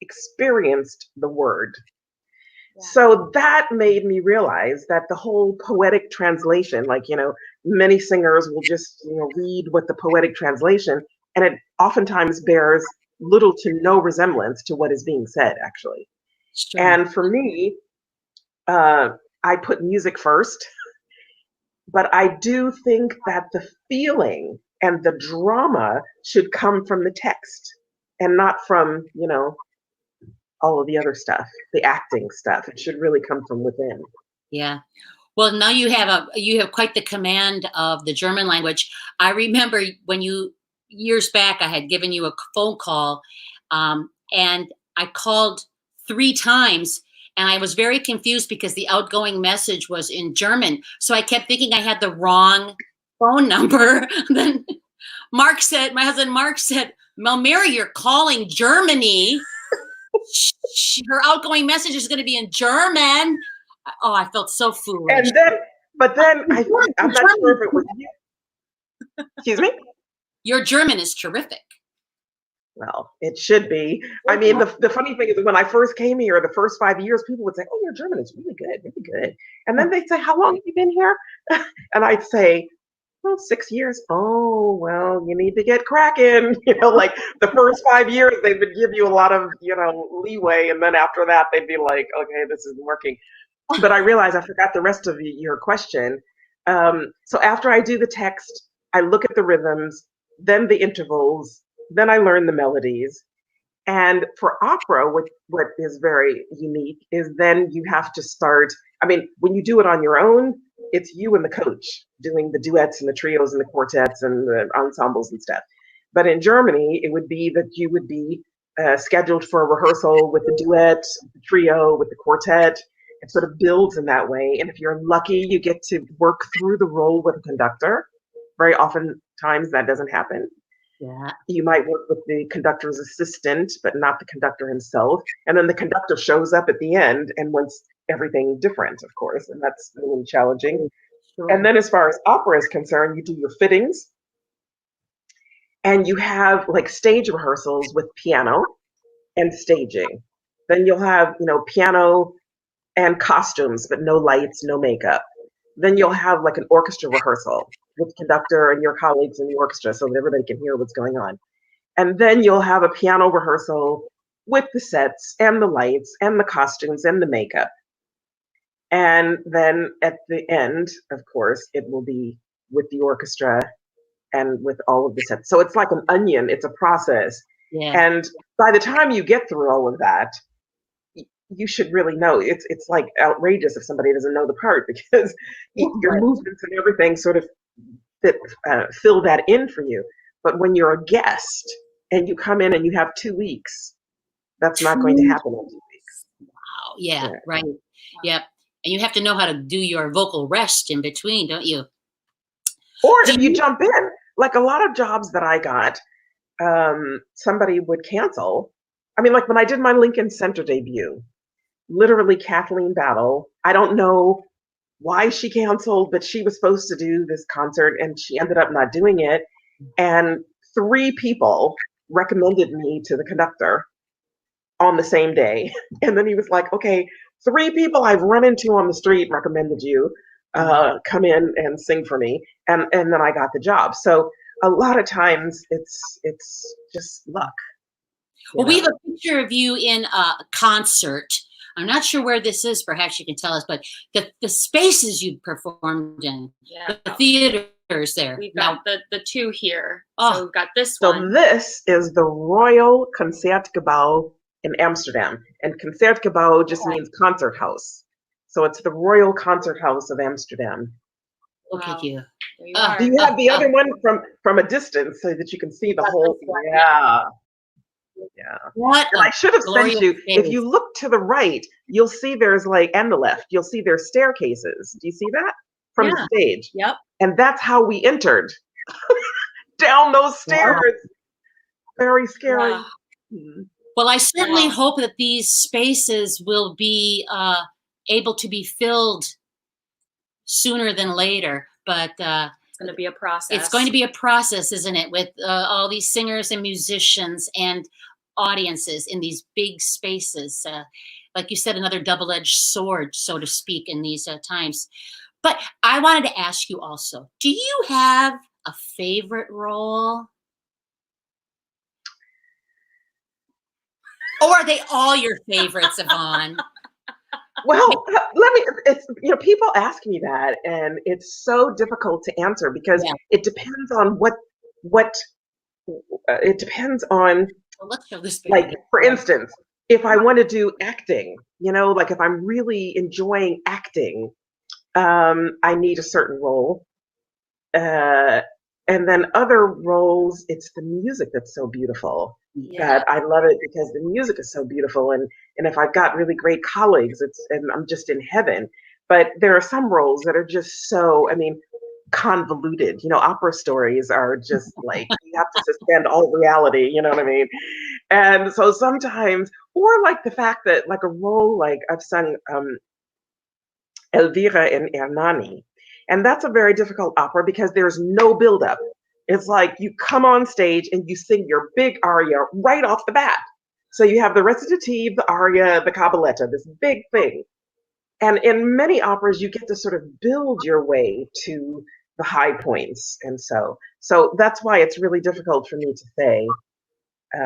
experienced the word. So that made me realize that the whole poetic translation, many singers will just, read what the poetic translation, and it oftentimes bears little to no resemblance to what is being said, actually. Sure. And for me, I put music first, but I do think that the feeling and the drama should come from the text and not from, all of the other stuff, the acting stuff. It should really come from within. Yeah. Well, now you have quite the command of the German language. I remember when years back, I had given you a phone call, and I called 3 times, and I was very confused because the outgoing message was in German. So I kept thinking I had the wrong phone number. Then my husband Mark said, "Well, Mary, you're calling Germany. Her outgoing message is going to be in German." Oh, I felt so foolish. But then I'm not sure if it was you. Excuse me? Your German is terrific. Well, it should be. I mean, the funny thing is when I first came here, the first 5 years, people would say, "Oh, your German is really good, really good." And then they'd say, "How long have you been here?" And I'd say, well, 6 years. Oh, well, you need to get cracking. Like the first 5 years, they would give you a lot of, leeway. And then after that, they'd be like, okay, this isn't working. But I realized I forgot the rest of your question. So after I do the text, I look at the rhythms, then the intervals, then I learn the melodies. And for opera, what is very unique is then you have to start. I mean, when you do it on your own, it's you and the coach doing the duets and the trios and the quartets and the ensembles and stuff. But in Germany, it would be that you would be scheduled for a rehearsal with the duet, the trio, with the quartet. It sort of builds in that way. And if you're lucky, you get to work through the role with a conductor. Very often times that doesn't happen. Yeah. You might work with the conductor's assistant, but not the conductor himself. And then the conductor shows up at the end and wants everything different, of course, and that's really challenging. Sure. And then as far as opera is concerned, you do your fittings and you have like stage rehearsals with piano and staging. Then you'll have, piano and costumes, but no lights, no makeup. Then you'll have like an orchestra rehearsal with the conductor and your colleagues in the orchestra so that everybody can hear what's going on. And then you'll have a piano rehearsal with the sets and the lights and the costumes and the makeup. And then at the end, of course, it will be with the orchestra and with all of the sets. So it's like an onion, it's a process. Yeah. And by the time you get through all of that, you should really know. It's like outrageous if somebody doesn't know the part because your movements and everything sort of fill that in for you. But when you're a guest and you come in and you have 2 weeks, that's not going to happen in 2 weeks. Wow. Yeah. Right. Yep. And you have to know how to do your vocal rest in between, don't you? Or if you jump in, like a lot of jobs that I got, somebody would cancel. I mean, like when I did my Lincoln Center debut, literally Kathleen Battle, I don't know why she canceled, but she was supposed to do this concert and she ended up not doing it. And 3 people recommended me to the conductor on the same day. And then he was like, okay, 3 people I've run into on the street recommended you come in and sing for me. And then I got the job. So a lot of times it's just luck. Well, we have a picture of you in a concert. I'm not sure where this is. Perhaps you can tell us, but the spaces you performed in, the theaters there. We've got the 2 here. Oh. So we've got this So one. this is the Royal Concertgebouw in Amsterdam. And Concertgebouw just means concert house. So it's the Royal Concert House of Amsterdam. Look at you. There you are. Do you have the other one from a distance so that you can see the whole? Yeah. What? And I should have sent you. If you look to the right, you'll see there's and the left, you'll see there's staircases. Do you see that from the stage? Yep. And that's how we entered down those stairs. Wow. Very scary. Wow. Well, I certainly hope that these spaces will be able to be filled sooner than later, but it's going to be a process. It's going to be a process, isn't it, with all these singers and musicians and audiences in these big spaces. Like you said, another double-edged sword, so to speak, in these times. But I wanted to ask you also, do you have a favorite role? Or are they all your favorites, Yvonne? Well, it's people ask me that, and it's so difficult to answer because it depends on what it depends on. Well, let's show this. Like, for instance, if I want to do acting, like if I'm really enjoying acting, I need a certain role. And then other roles, it's the music that's so beautiful that I love it because the music is so beautiful. And if I've got really great colleagues, and I'm just in heaven. But there are some roles that are just so, convoluted. Opera stories are just like, you have to suspend all reality, you know what I mean? And so sometimes, or like the fact that like a role, like I've sung Elvira in Hernani. And that's a very difficult opera because there's no buildup. It's like you come on stage and you sing your big aria right off the bat. So you have the recitative, the aria, the cabaletta, this big thing. And in many operas, you get to sort of build your way to the high points. And so that's why it's really difficult for me to say. That's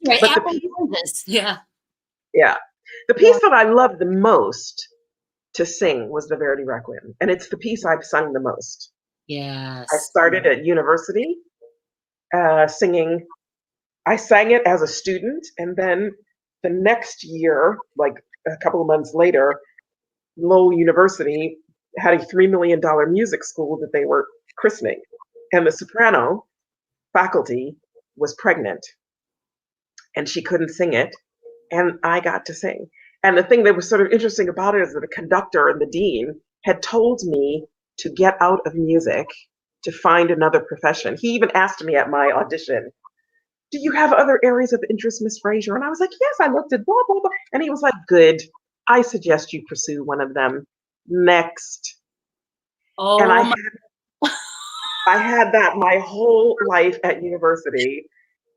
right. But the Apple piece, this. Yeah. yeah, the Yeah. piece that I loved the most to sing was the Verdi Requiem, and it's the piece I've sung the most. I Yes. started at university singing. I sang it as a student, and then the next year, like a couple of months later, Lowell University had a $3 million music school that they were christening, and the soprano faculty was pregnant, and she couldn't sing it, and I got to sing. And the thing that was sort of interesting about it is that the conductor and the dean had told me to get out of music to find another profession. He even asked me at my audition, "Do you have other areas of interest, Miss Frazier?" And I was like, "Yes, I looked at blah, blah, blah." And he was like, "Good. I suggest you pursue one of them. Next." And Oh my. I had that my whole life at university.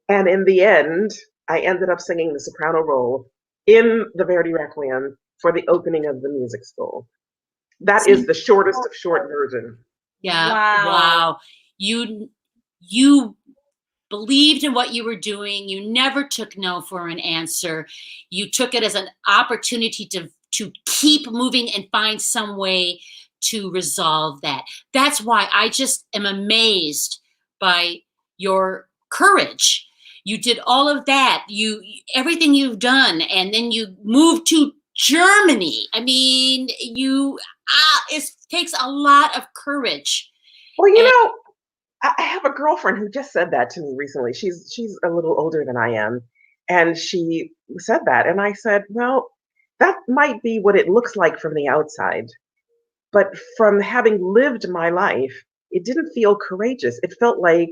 And in the end, I ended up singing the soprano role in the Verdi Requiem for the opening of the music school. That is See, the shortest of short version. yeah. Wow. Wow. You believed in what you were doing. You never took no for an answer. You took it as an opportunity to keep moving and find some way to resolve that. That's why I just am amazed by your courage. You did all of that. You everything you've done, and then you moved to Germany. I mean, it takes a lot of courage. Well, And I have a girlfriend who just said that to me recently. She's a little older than I am, and she said that, and I said, "Well, that might be what it looks like from the outside, but from having lived my life, it didn't feel courageous. It felt like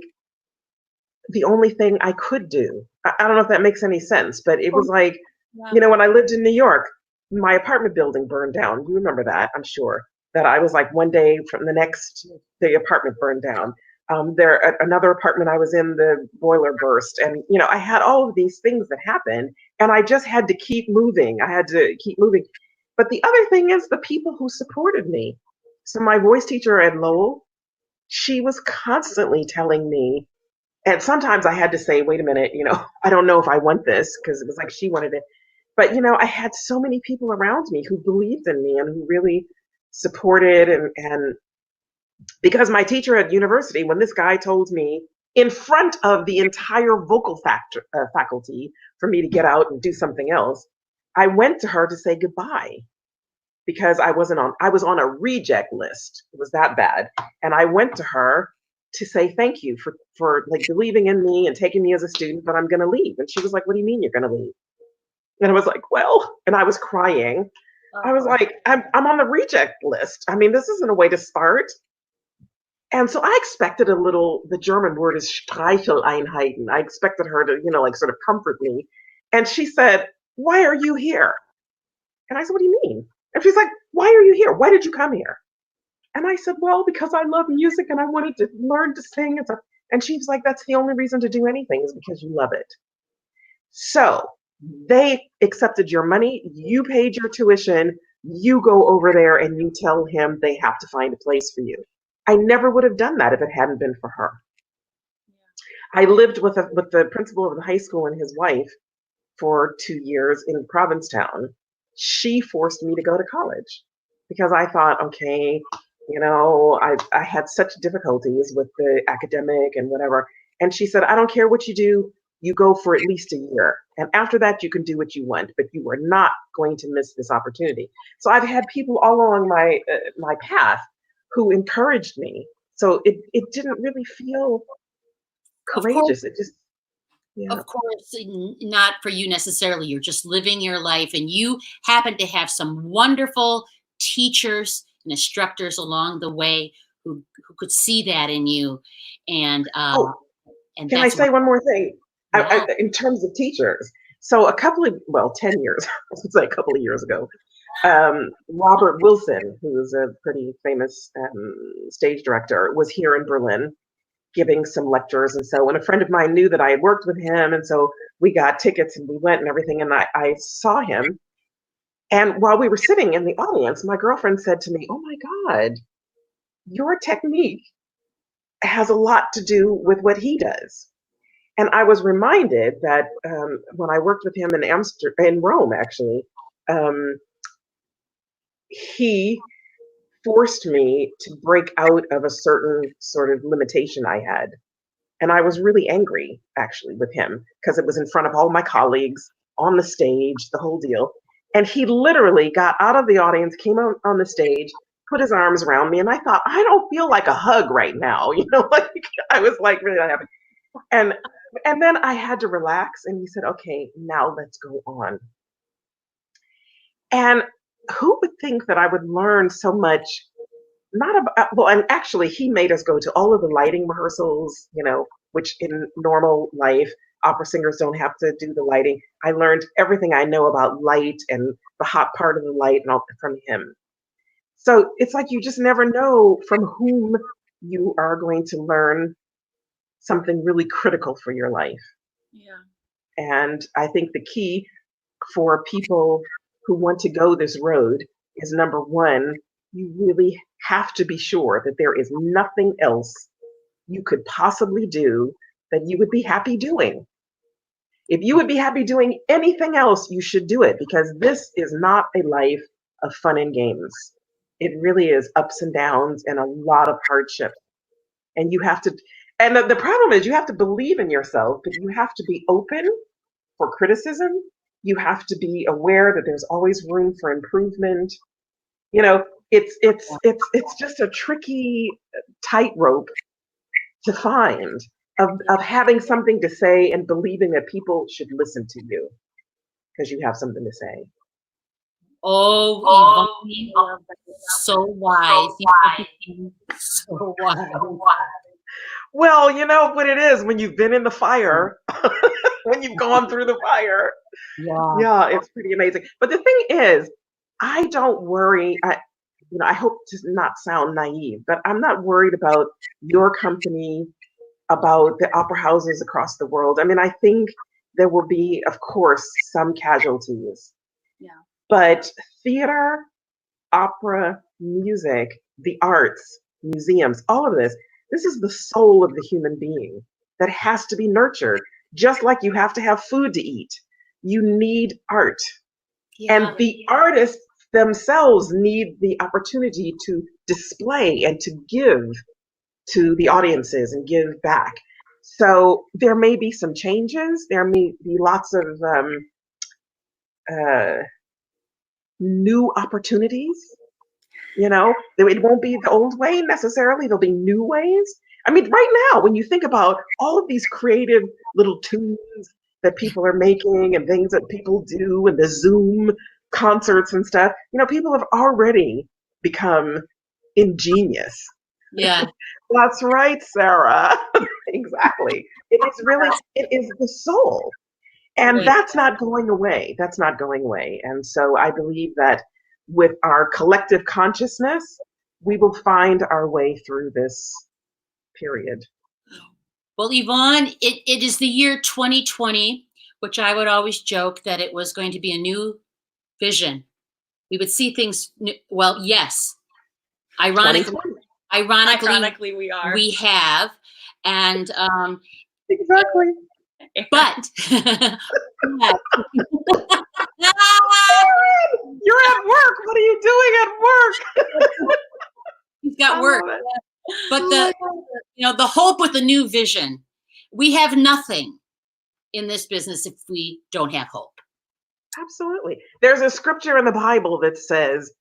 the only thing I could do." I don't know if that makes any sense, but it was like, Yeah. when I lived in New York, my apartment building burned down. You remember that, I'm sure. That I was like one day from the next, the apartment burned down. Another apartment I was in, the boiler burst, and I had all of these things that happened, and I just had to keep moving. I had to keep moving. But the other thing is the people who supported me. So my voice teacher at Lowell, she was constantly telling me, and sometimes I had to say, wait a minute, I don't know if I want this, because it was like she wanted it. But I had so many people around me who believed in me and who really supported, and because my teacher at university, when this guy told me in front of the entire faculty for me to get out and do something else, I went to her to say goodbye, because I was on a reject list. It was that bad. And I went to her to say thank you for like believing in me and taking me as a student, but I'm going to leave. And she was like, "What do you mean you're going to leave?" And I was like, "Well," and I was crying. I was like, I'm on the reject list. I mean, this isn't a way to start. And so I expected a little, the German word is Streicheleinheiten. I expected her to, like sort of comfort me. And she said, "Why are you here?" And I said, "What do you mean?" And she's like, "Why are you here? Why did you come here?" And I said, "Well, because I love music and I wanted to learn to sing and stuff." And she was like, "That's the only reason to do anything, is because you love it." So they accepted your money, you paid your tuition, you go over there and you tell him they have to find a place for you. I never would have done that if it hadn't been for her. I lived with the principal of the high school and his wife for 2 years in Provincetown. She forced me to go to college because I thought, okay, I had such difficulties with the academic and whatever. And she said, "I don't care what you do, you go for at least a year. And after that, you can do what you want, but you are not going to miss this opportunity." So I've had people all along my path who encouraged me. So it didn't really feel of course, courageous. It just, yeah. not for you necessarily. You're just living your life, and you happen to have some wonderful teachers and instructors along the way who could see that in you, and Oh, and can I that's why. say one more thing? Yeah. In terms of teachers, so 10 years, I should say a couple of years ago, Robert Wilson, who is a pretty famous stage director, was here in Berlin giving some lectures. And a friend of mine knew that I had worked with him. And so we got tickets and we went and everything. And I saw him. And while we were sitting in the audience, my girlfriend said to me, "Oh my God, your technique has a lot to do with what he does. And I was reminded that when I worked with him in Rome, actually, um, he forced me to break out of a certain sort of limitation I had. And I was really angry, actually, with him because it was in front of all my colleagues on the stage, the whole deal. And he literally got out of the audience, came on the stage, put his arms around me, and I thought, I don't feel like a hug right now. Like I was like really not happy. And then I had to relax, and he said, okay, now let's go on. And who would think that I would learn so much? Not about, well, and actually, he made us go to all of the lighting rehearsals, which in normal life, opera singers don't have to do the lighting. I learned everything I know about light and the hot part of the light and all from him. So it's like you just never know from whom you are going to learn something really critical for your life. Yeah. And I think the key for people who want to go this road is, number one, you really have to be sure that there is nothing else you could possibly do that you would be happy doing. If you would be happy doing anything else, you should do it, because this is not a life of fun and games. It really is ups and downs and a lot of hardship. And you have to, and the problem is you have to believe in yourself, but you have to be open for criticism. You have to be aware that there's always room for improvement. It's just a tricky tightrope to find of having something to say and believing that people should listen to you because you have something to say. Oh, Yvonne, so wise. So wise. Well, you know what it is when you've been in the fire, when you've gone through the fire. Yeah, it's pretty amazing. But the thing is, I don't worry. I hope to not sound naive, but I'm not worried about your company, about the opera houses across the world. I mean, I think there will be, of course, some casualties. Yeah. But theater, opera, music, the arts, museums, all of this is the soul of the human being that has to be nurtured, just like you have to have food to eat. You need art. Yeah. And the artists themselves need the opportunity to display and to give to the audiences and give back. So there may be some changes. There may be lots of new opportunities. It won't be the old way necessarily. There'll be new ways. I mean, right now, when you think about all of these creative little tunes that people are making and things that people do and the Zoom concerts and stuff, people have already become ingenious. Yeah. That's right, Sarah. Exactly. It is the soul. And Right. that's not going away. That's not going away. And so I believe that with our collective consciousness, we will find our way through this period. Well, Yvonne, it is the year 2020, which I would always joke that it was going to be a new vision. We would see things new. Well, yes. Ironically, we are. we have. And Exactly. but You're at work. What are you doing at work? you've got work. But the hope with the new vision, we have nothing in this business if we don't have hope. Absolutely. There's a scripture in the Bible that says,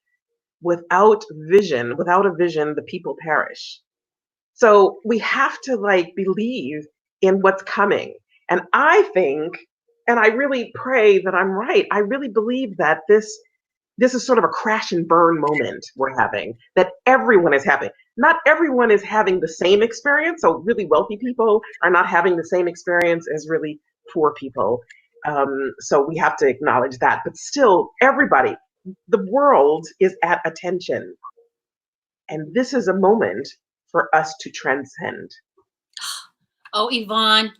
without a vision, the people perish. So we have to believe in what's coming. And I think, and I really pray that I'm right, I really believe that this is sort of a crash and burn moment we're having, that everyone is having. Not everyone is having the same experience. So really wealthy people are not having the same experience as really poor people. So we have to acknowledge that. But still, everybody, the world is at attention. And this is a moment for us to transcend. Oh, Yvonne.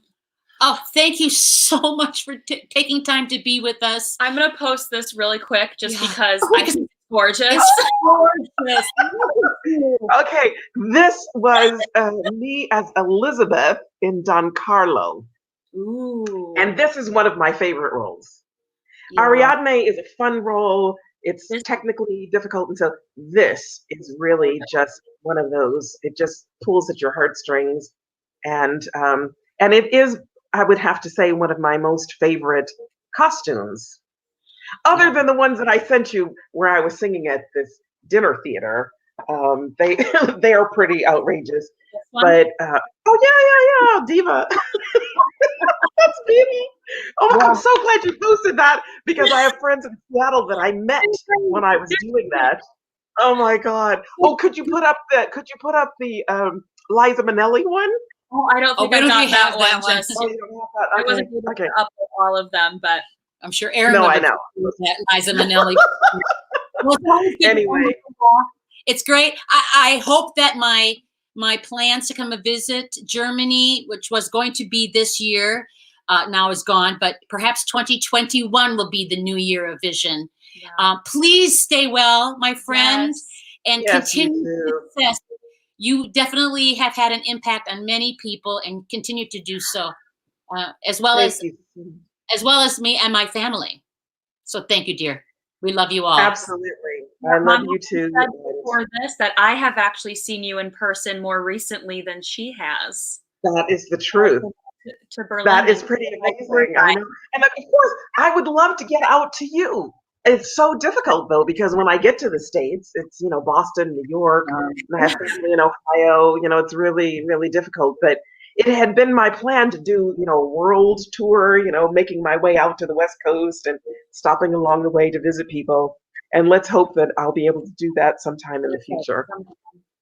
Oh, thank you so much for taking time to be with us. I'm going to post this really quick just because Oh, I think it's gorgeous. It's gorgeous. Okay, this was me as Elizabeth in Don Carlo. Ooh. And this is one of my favorite roles. Yeah. Ariadne is a fun role. It's This- technically difficult, and so this is really just one of those. It just pulls at your heartstrings, and it is, I would have to say, one of my most favorite costumes, other Yeah. than the ones that I sent you where I was singing at this dinner theater. They they are pretty outrageous, This one? but oh yeah, Diva. That's Diva. Oh, Yeah. I'm so glad you posted that because I have friends in Seattle that I met when I was doing that. Oh my God. Oh, could you put up the Liza Minnelli one? Oh, I don't think we I don't got have that one. that one. Just Oh, you don't have that. I Okay. wasn't able Okay. to upload all of them, but I'm sure Aaron No, would I have know. that Liza Minnelli. Well, it's always good to Anyway. it's great. I hope that my plans to come and visit Germany, which was going to be this year, now is gone, but perhaps 2021 will be the new year of vision. yeah. Please stay well, my friends, and Yes, you continue too. success. You definitely have had an impact on many people and continue to do so, as well Thank you. as me and my family. So thank you, dear. We love you all. Absolutely. I love Mom you too. said before this that I have actually seen you in person more recently than she has. That is the truth. To Berlin. That is pretty amazing. I know. And of course, I would love to get out to you. It's so difficult though, because when I get to the States, it's, Boston, New York, and I have family in Ohio, it's really, really difficult. But it had been my plan to do, a world tour, making my way out to the West Coast and stopping along the way to visit people. And let's hope that I'll be able to do that sometime in the future.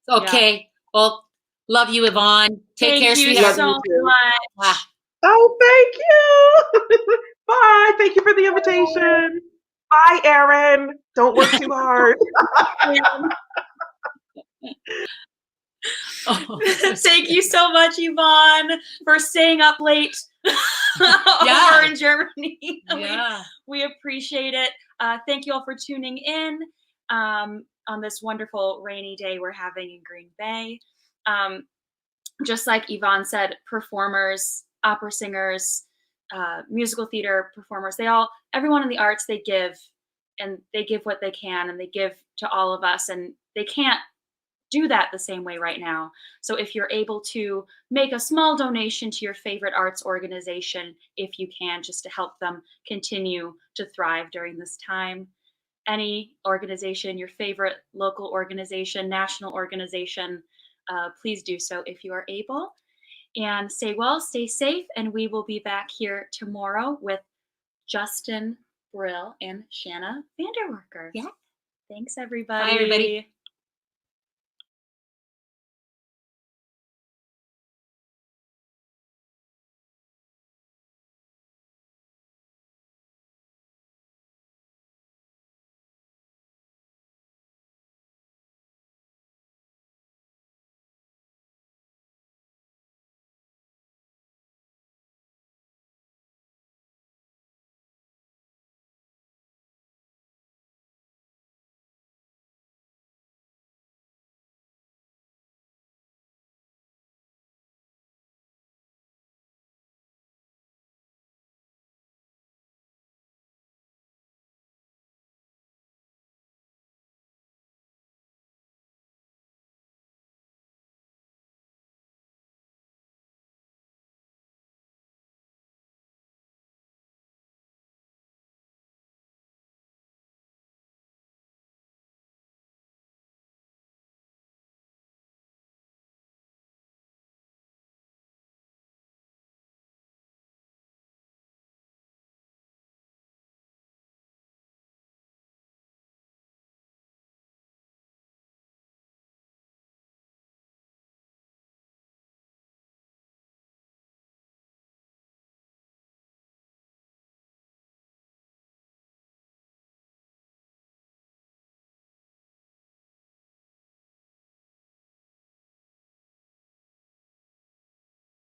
Okay. Well, love you, Yvonne. Take care, Thank you sweetheart. so much. Oh, thank you. Bye. Thank you for the invitation. Bye, Erin. Don't work too hard. Oh, Thank you so much, Yvonne, for staying up late over in Germany. Yeah. We appreciate it. Thank you all for tuning in on this wonderful rainy day we're having in Green Bay. Just like Yvonne said, performers, opera singers, musical theater performers, everyone in the arts, they give what they can, and they give to all of us, and they can't do that the same way right now. So if you're able to make a small donation to your favorite arts organization, if you can, just to help them continue to thrive during this time. Any organization, your favorite local organization, national organization, please do so if you are able. And stay well, stay safe, and we will be back here tomorrow with Justin Brill and Shanna Vanderwerker. Yeah. Thanks, everybody. Bye, everybody.